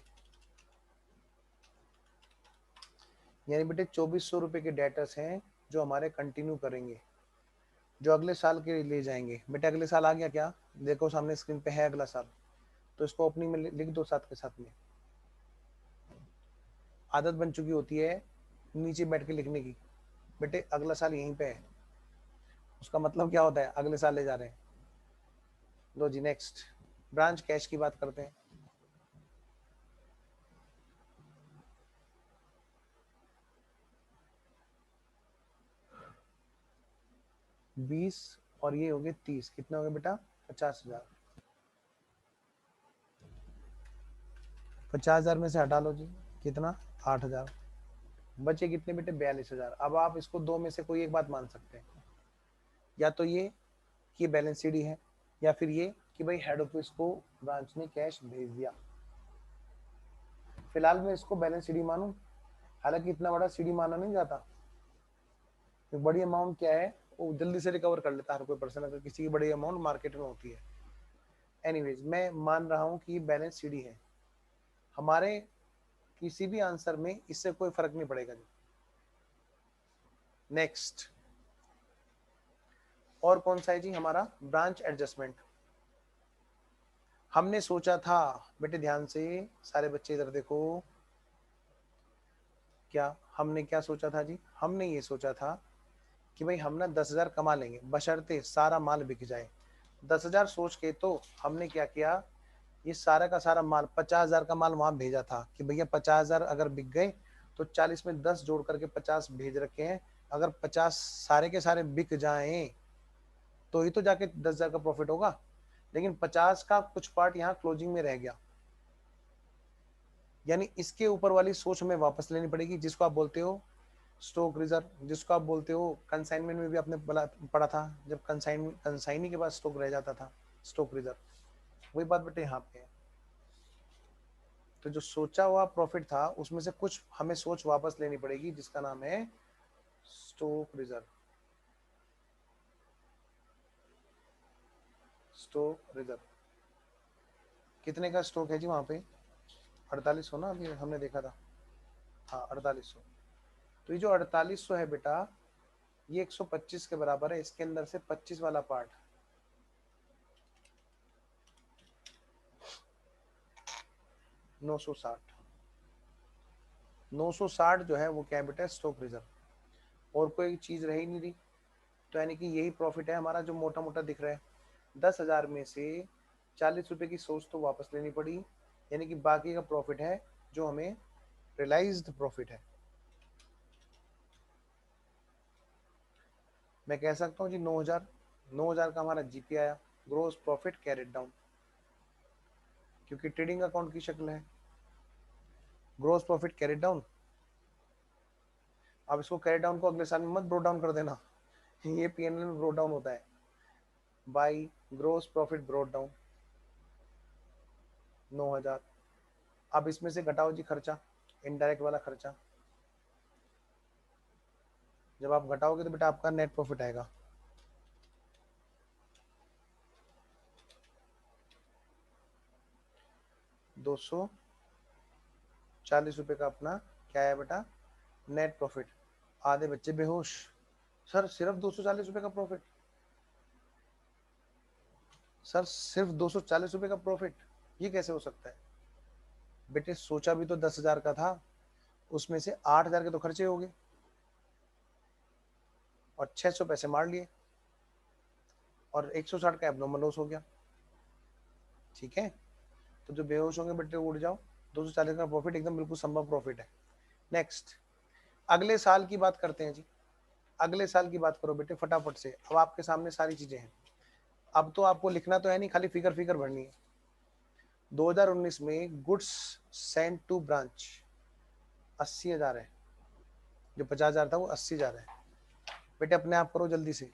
यानी बेटे 2400 रुपए के डेटर्स हैं जो हमारे कंटिन्यू करेंगे, जो अगले साल के लिए जाएंगे। बेटे अगले साल आ गया क्या? देखो सामने स्क्रीन पे है अगला साल, तो इसको ओपनिंग में लिख दो साथ के साथ में। आदत बन चुकी होती है नीचे बैठ के लिखने की, बेटे अगला साल यहीं पे है, उसका मतलब क्या होता है? अगले साल ले जा रहे हैं। लो जी नेक्स्ट, ब्रांच कैश की बात करते हैं। बीस और ये हो गए 30, कितना हो गया बेटा? 50,000। 50,000 में से हटा लो जी, कितना? 8,000। बचे कितने बेटे? 42,000। अब आप इसको दो में से कोई एक बात मान सकते हैं, या तो ये कि बैलेंस सीडी है, या फिर ये कि भाई हेड ऑफिस को ब्रांच ने कैश भेज दिया। फिलहाल मैं इसको बैलेंस सीडी मानूं, हालांकि इतना बड़ा सीडी माना नहीं जाता, तो बड़ी अमाउंट क्या है वो जल्दी से रिकवर कर लेता है हर कोई पर्सन, अगर किसी की बड़ी अमाउंट मार्केट में होती है। एनीवेज मैं मान रहा हूं कि बैलेंस सीडी है, हमारे किसी भी आंसर में इससे कोई फर्क नहीं पड़ेगा जी। नेक्स्ट और कौन सा है जी? हमारा ब्रांच एडजस्टमेंट। हमने सोचा था बेटे, ध्यान से सारे बच्चे इधर देखो, क्या हमने क्या सोचा था जी? हमने ये सोचा था कि भाई हम ना 10,000 कमा लेंगे बशर्ते सारा माल बिक जाए। 10,000 सोच के तो हमने क्या किया, ये सारा का सारा माल 50,000 का माल वहां भेजा था कि भैया 50,000 अगर बिक गए तो 40 में 10 जोड़ करके 50 भेज रखे हैं, अगर 50 सारे के सारे बिक जाएं तो ही तो जाके 10,000 का प्रॉफिट होगा। लेकिन 50 का कुछ पार्ट यहाँ क्लोजिंग में रह गया, यानी इसके ऊपर वाली सोच हमें वापस लेनी पड़ेगी, जिसको आप बोलते हो स्टॉक रिजर्व, जिसको आप बोलते हो कंसाइनमेंट में भी आपने पढ़ा था, जब कंसाइनी के पास स्टॉक रह जाता था, स्टॉक रिजर्व, वही बात बेटे यहाँ पे है। तो जो सोचा हुआ प्रॉफिट था उसमें से कुछ हमें सोच वापस लेनी पड़ेगी, जिसका नाम है स्टॉक रिजर्व। स्टॉक रिजर्व कितने का स्टॉक है जी वहां पे? 4800 ना, अभी हमने देखा था, हाँ 4800। तो ये जो 4800 है बेटा, ये 125 के बराबर है, इसके अंदर से 25 वाला पार्ट 960। 960 जो है वो क्या है बेटा? Stock reserve. और कोई चीज रही नहीं रही, तो यानी कि यही प्रॉफिट है हमारा जो मोटा मोटा दिख रहा है। 10,000 में से 40 रुपए की सोच तो वापस लेनी पड़ी, यानी कि बाकी का प्रॉफिट है जो हमें रियलाइज्ड प्रॉफिट है। मैं कह सकता हूँ जी 9,000 का हमारा जीपी आया, ग्रोस प्रॉफिट कैरिड डाउन, क्योंकि ट्रेडिंग अकाउंट की शक्ल है। ग्रोस प्रॉफिट कैरिड डाउन, अब इसको कैरिड डाउन को अगले साल में मत ब्रो डाउन कर देना, ये पीएनएल में ब्रो डाउन होता है by gross profit brought down 9,000। अब इसमें से घटाओ जी खर्चा, इनडायरेक्ट वाला खर्चा, जब आप घटाओगे तो बेटा आपका नेट प्रॉफिट आएगा। ₹240 का अपना क्या है बेटा? Net profit. आधे बच्चे बेहोश, सर सिर्फ ₹240 का प्रॉफिट? सर सिर्फ ₹240 का प्रॉफिट, ये कैसे हो सकता है? बेटे सोचा भी तो 10,000 का था, उसमें से 8,000 के तो खर्चे हो गए और 600 पैसे मार लिए, और 160 का एबनॉर्मल लॉस हो गया। ठीक है, तो जो बेहोश होंगे बेटे उड़ जाओ, 240 का प्रॉफिट एकदम बिल्कुल संभव प्रॉफिट है। नेक्स्ट अगले साल की बात करते हैं जी। अगले साल की बात करो बेटे फटाफट से, अब आपके सामने सारी चीजें हैं, अब तो आपको लिखना तो है नहीं, खाली फिगर फिगर भरनी है। 2019 में गुड्स सेंट टू ब्रांच 80,000 है, जो 50,000 था वो 80,000 है। बेटे अपने आप करो जल्दी से,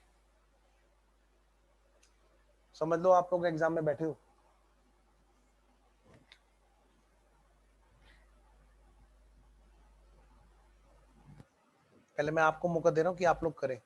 समझ लो आप लोग एग्जाम में बैठे हो। पहले मैं आपको मौका दे रहा हूं कि आप लोग करें।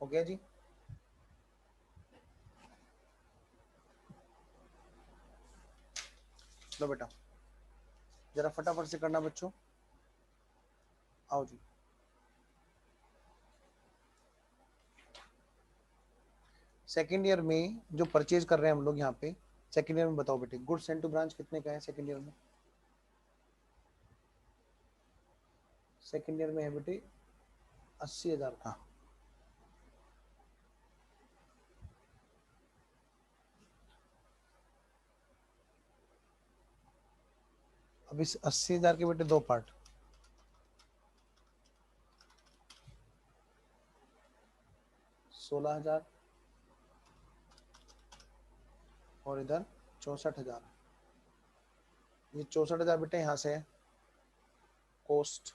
हो गया जी? लो बेटा जरा फटाफट से करना बच्चों, आओ जी। सेकेंड ईयर में जो परचेज कर रहे हैं हम लोग यहाँ पे, सेकेंड ईयर में बताओ बेटे गुड्स सेंड टू ब्रांच कितने का है सेकेंड ईयर में? सेकेंड ईयर में है बेटे 80,000 का। अब इस 80,000 के बेटे दो पार्ट, 16,000 और इधर 64,000। ये 64,000 बेटे यहाँ से है कॉस्ट,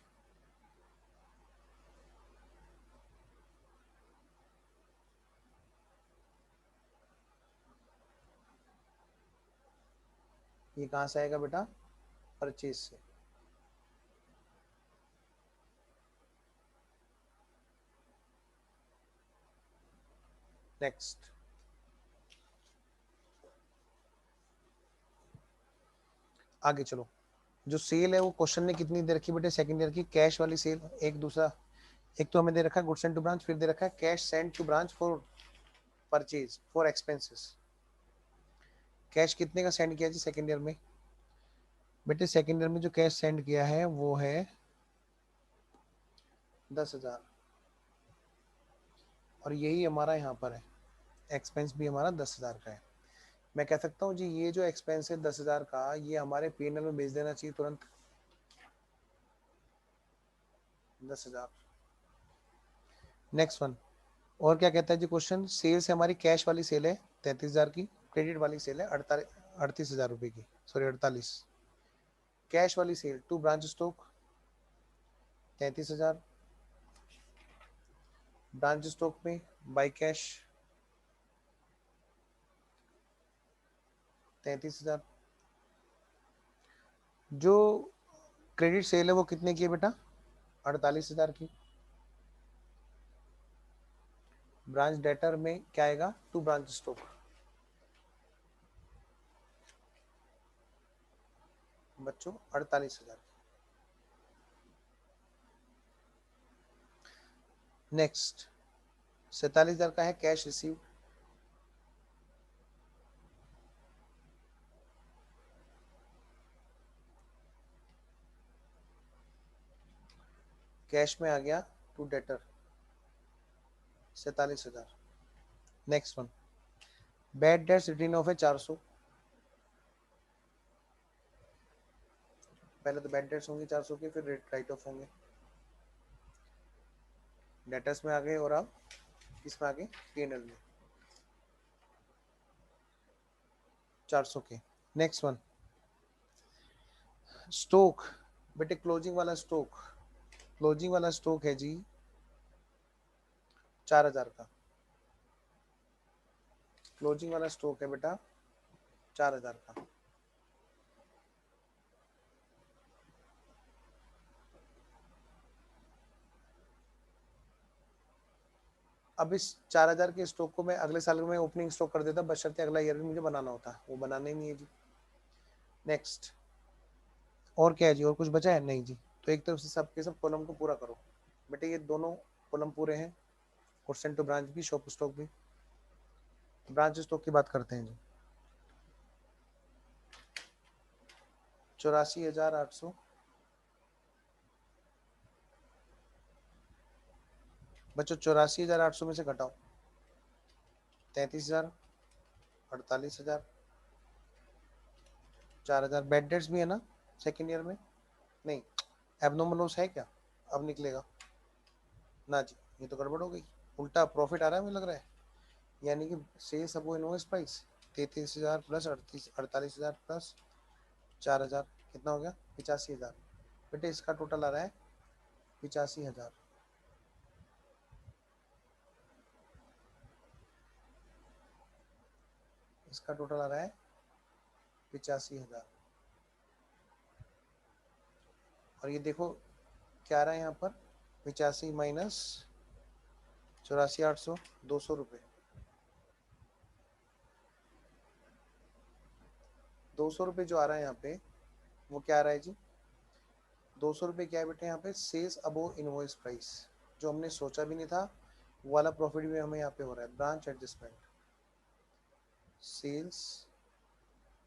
ये कहाँ से आएगा बेटा? परचेज से। नेक्स्ट आगे चलो, जो सेल है वो क्वेश्चन ने कितनी दे रखी बेटे सेकंड ईयर की? कैश वाली सेल। एक दूसरा, एक तो हमें दे रखा है गुड्स सेंड टू ब्रांच, फिर दे रखा है cash send to branch for purchase for expenses. Cash कितने का सेंड किया जी सेकंड ईयर में? बेटे सेकंड ईयर में जो कैश सेंड किया है वो है 10,000, और यही हमारा यहाँ पर है एक्सपेंस भी हमारा 10,000 का है। मैं कह सकता हूँ जी ये जो एक्सपेंस है 10,000 का, ये हमारे P&L में भेज देना चाहिए तुरंत 10,000। नेक्स्ट वन, और क्या कहता है जी क्वेश्चन? सेल से हमारी कैश वाली सेल है 33,000 की, क्रेडिट वाली सेल है 38,000 रुपए की, सॉरी 48। कैश वाली sale to branch stock 33,000, branch stock में बाई कैश 33,000। जो क्रेडिट सेल है वो कितने की है बेटा? 48,000 की। ब्रांच डेटर में क्या आएगा? टू ब्रांच स्टॉक बच्चों 48,000। नेक्स्ट 47,000 का है कैश रिसीव, कैश में आ गया to debtor 47,000। Next one, bad debts written off है 400। पहले तो बैड डेट्स होंगे 400 के, फिर राइट ऑफ होंगे। डेटर्स में आ गए और अब इसमें आ गए P&L में 400 के। नेक्स्ट वन स्टॉक, बेटे क्लोजिंग वाला स्टॉक, क्लोजिंग वाला स्टॉक है जी 4,000 का। क्लोजिंग वाला स्टॉक है बेटा 4,000 का। अब इस 4,000 के स्टॉक को मैं अगले साल में ओपनिंग स्टॉक कर देता, बशर्ते अगला ईयर भी मुझे बनाना होता, वो बनाना ही नहीं है जी। नेक्स्ट, और क्या है जी? और कुछ बचा है? नहीं जी। तो एक तरफ से सबके सब कॉलम को पूरा करो बेटे, ये दोनों कॉलम पूरे हैं, क्वेश्चन टू ब्रांच भी, शॉप स्टॉक भी। ब्रांच स्टॉक की बात करते हैं जी। 84,800 बच्चों, 84,800 में से घटाओ 33,000, 48,000, 4,000। बेड डेट्स भी है ना सेकेंड ईयर में? नहीं, एबनॉर्मल लॉस है क्या? अब निकलेगा ना जी, ये तो गड़बड़ हो गई, उल्टा प्रॉफिट आ रहा है मुझे लग रहा है। यानी कि सेल्स अब इनवॉइस प्राइस 33,000 प्लस 48,000 प्लस 4,000 कितना हो गया? 85,000। बेटे इसका टोटल आ रहा है 85,000। इसका टोटल आ रहा है 85,000। और ये देखो क्या आ रहा है यहाँ पर, 85 माइनस 84,800, 200 रुपये, 200 रुपये जो आ रहा है यहाँ पे वो क्या आ रहा है जी? 200 रुपये क्या है बेटे यहाँ पे? सेल्स अबो इनवॉइस प्राइस, जो हमने सोचा भी नहीं था वो वाला प्रॉफिट भी हमें यहाँ पे हो रहा है। ब्रांच एडजस्टमेंट, सेल्स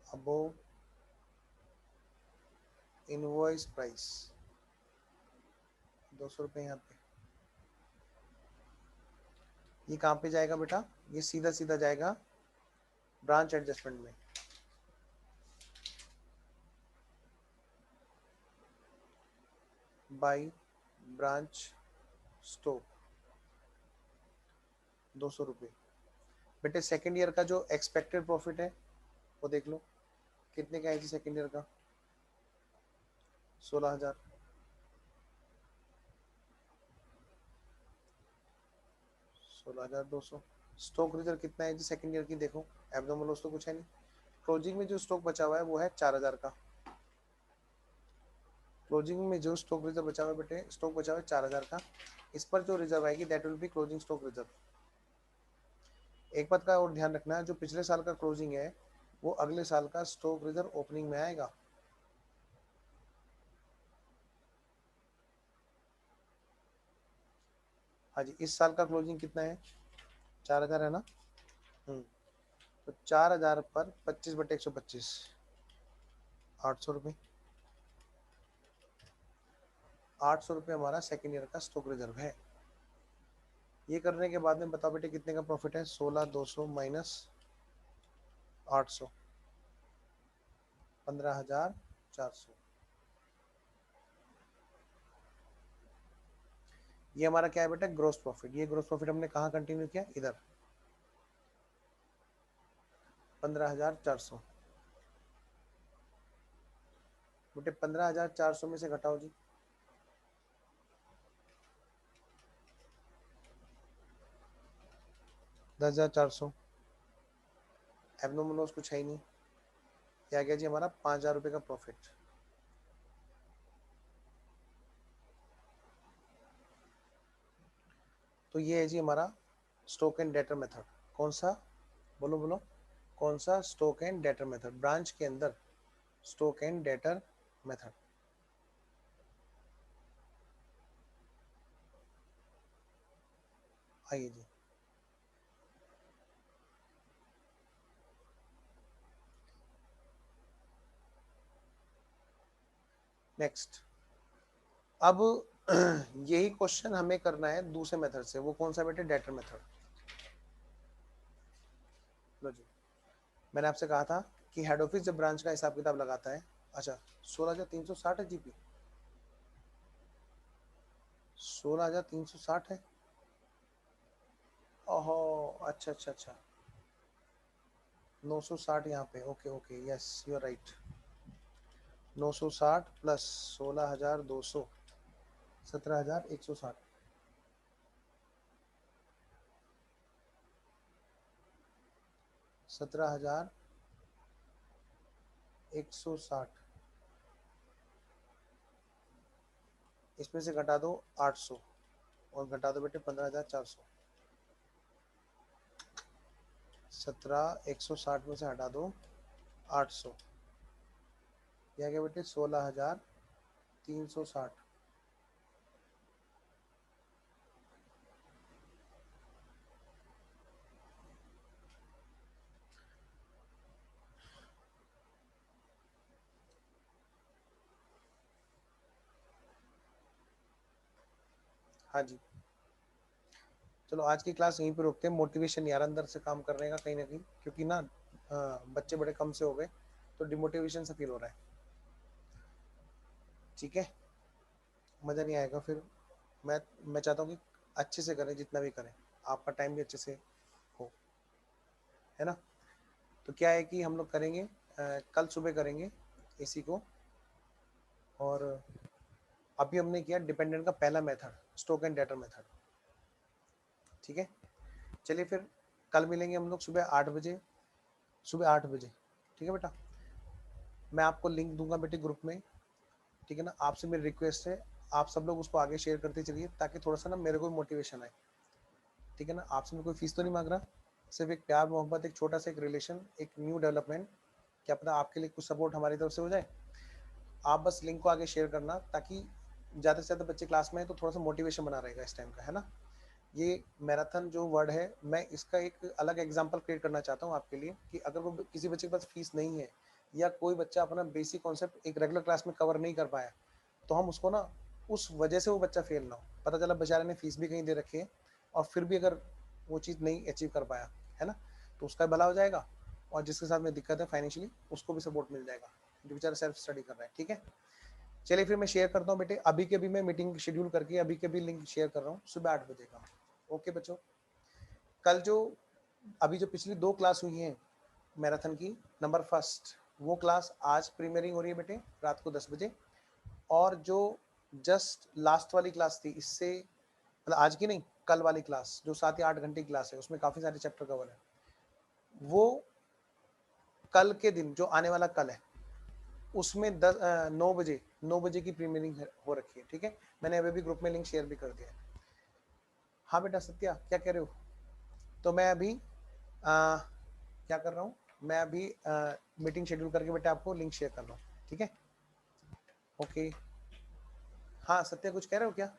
अबो इनवॉइस प्राइस, 200 रुपये यहाँ पे। ये कहाँ पे जाएगा बेटा? ये सीधा सीधा जाएगा ब्रांच एडजस्टमेंट में। बाई ब्रांच स्टॉक, 200 रुपये। बेटे सेकेंड ईयर का जो एक्सपेक्टेड प्रॉफिट है वो देख लो कितने का है जी सेकेंड ईयर का? 16,000। 16,200। स्टॉक रिजर्व कितना है जी सेकेंड ईयर की? देखो एब्नॉर्मल लॉस तो कुछ है नहीं। क्लोजिंग में जो स्टॉक बचा हुआ है वो है 4,000 का। क्लोजिंग में जो स्टॉक रिजर्व बचा हुआ है बेटे, स्टॉक बचा हुआ है 4,000 का। इस पर जो रिजर्व आएगी that will be closing stock reserve. एक बात का और ध्यान रखना है, जो पिछले साल का क्लोजिंग है वो अगले साल का स्टॉक रिजर्व ओपनिंग में आएगा। हाँ जी, इस साल का क्लोजिंग कितना है? 4,000 है ना। तो 4,000 पर 25/125, 800 रुपये। 800 रुपये हमारा सेकेंड ईयर का स्टॉक रिजर्व है। ये करने के बाद में बताओ बेटे कितने का प्रॉफिट है? 16,200 माइनस 800, 15,400। ये हमारा क्या है बेटा? Gross profit. ये ग्रोस प्रॉफिट हमने कहाँ कंटिन्यू किया? इधर 15,400। बेटे 15,400 में से घटाओ जी। 10,400। एब्नॉर्मल लॉस कुछ है ही नहीं। क्या गया जी हमारा? 5,000 रुपये का प्रॉफिट। तो ये है जी हमारा स्टॉक एंड डेटर मेथड। कौन सा? बोलो बोलो, कौन सा? Stock and debtor method, branch के अंदर स्टॉक एंड डेटर मेथड। आइए जी, नेक्स्ट। अब यही क्वेश्चन हमें करना है दूसरे मेथड से। वो कौन सा बेटे? Debtor method. लो जी, मैंने आपसे कहा था कि हेड ऑफिस जब ब्रांच का हिसाब किताब लगाता है, अच्छा 16,360 है जीपी, 16,360 है। ओहो, अच्छा अच्छा अच्छा, 960 यहाँ पे। Okay okay, yes you are right. 960 plus 16,200, 17,160। 17,160। इसमें से घटा दो 800 और घटा दो बेटे 15,400। 17,160 में से हटा दो 800, यह क्या बेटे? 16,360। हाँ जी, चलो आज की क्लास यहीं पे रोकते हैं। मोटिवेशन यार अंदर से काम करने का कहीं ना कहीं, क्योंकि ना बच्चे बड़े कम से हो गए तो डिमोटिवेशन से फील हो रहा है। ठीक है, मज़ा नहीं आएगा फिर। मैं चाहता हूँ कि अच्छे से करें, जितना भी करें आपका टाइम भी अच्छे से हो, है ना। तो क्या है कि हम लोग करेंगे कल सुबह करेंगे इसी को। और अभी हमने किया डिपेंडेंट का पहला method, stock and debtor method. ठीक है, चलिए फिर कल मिलेंगे हम लोग सुबह 8 बजे, सुबह 8 बजे। ठीक है बेटा, मैं आपको लिंक दूंगा बेटे ग्रुप में। ठीक है ना, आपसे मेरी रिक्वेस्ट है आप सब लोग उसको आगे शेयर करते चलिए ताकि थोड़ा सा ना मेरे को मोटिवेशन आए। ठीक है ना, आपसे मैं कोई फीस तो नहीं मांग रहा, सिर्फ एक प्यार मोहब्बत, एक छोटा सा एक रिलेशन, एक न्यू डेवलपमेंट, क्या पता आपके लिए कुछ सपोर्ट हमारी तरफ से हो जाए। आप बस लिंक को आगे शेयर करना ताकि ज़्यादा से ज़्यादा बच्चे क्लास में हैं, तो थोड़ा सा मोटिवेशन बना रहेगा इस टाइम का, है ना। ये मैराथन जो वर्ड है, मैं इसका एक अलग एग्जांपल क्रिएट करना चाहता हूँ आपके लिए कि अगर वो किसी बच्चे के पास फीस नहीं है या कोई बच्चा अपना बेसिक कॉन्सेप्ट एक रेगुलर क्लास में कवर नहीं कर पाया, तो हम उसको ना उस वजह से वो बच्चा फेल ना हो, पता चला बेचारे ने फीस भी कहीं दे रखी है और फिर भी अगर वो चीज़ नहीं अचीव कर पाया, है ना, तो उसका भला हो जाएगा और जिसके साथ में दिक्कत है फाइनेंशियली उसको भी सपोर्ट मिल जाएगा, जो बेचारा सेल्फ स्टडी कर रहा है। ठीक है, चलिए फिर मैं शेयर करता हूँ बेटे, अभी के अभी मैं मीटिंग शेड्यूल करके अभी के अभी लिंक शेयर कर रहा हूँ सुबह 8 बजे का। ओके बच्चों, कल जो अभी जो पिछली 2 क्लास हुई हैं मैराथन की, नंबर फर्स्ट वो क्लास आज प्रीमियरिंग हो रही है बेटे रात को 10 बजे, और जो जस्ट लास्ट वाली क्लास थी इससे मतलब आज की नहीं कल वाली क्लास जो 7 या 8 घंटे की क्लास है उसमें काफ़ी सारे चैप्टर कवर है, वो कल के दिन जो आने वाला कल है उसमें 9 बजे की प्रीमियरिंग हो रखी है। ठीक है, मैंने अभी भी ग्रुप में लिंक शेयर भी कर दिया है। हाँ बेटा सत्या क्या कह रहे हो, तो मैं अभी क्या कर रहा हूँ, मैं अभी मीटिंग शेड्यूल करके बेटा आपको लिंक शेयर कर रहा हूँ। ठीक है, ओके, हाँ सत्या कुछ कह रहे हो क्या।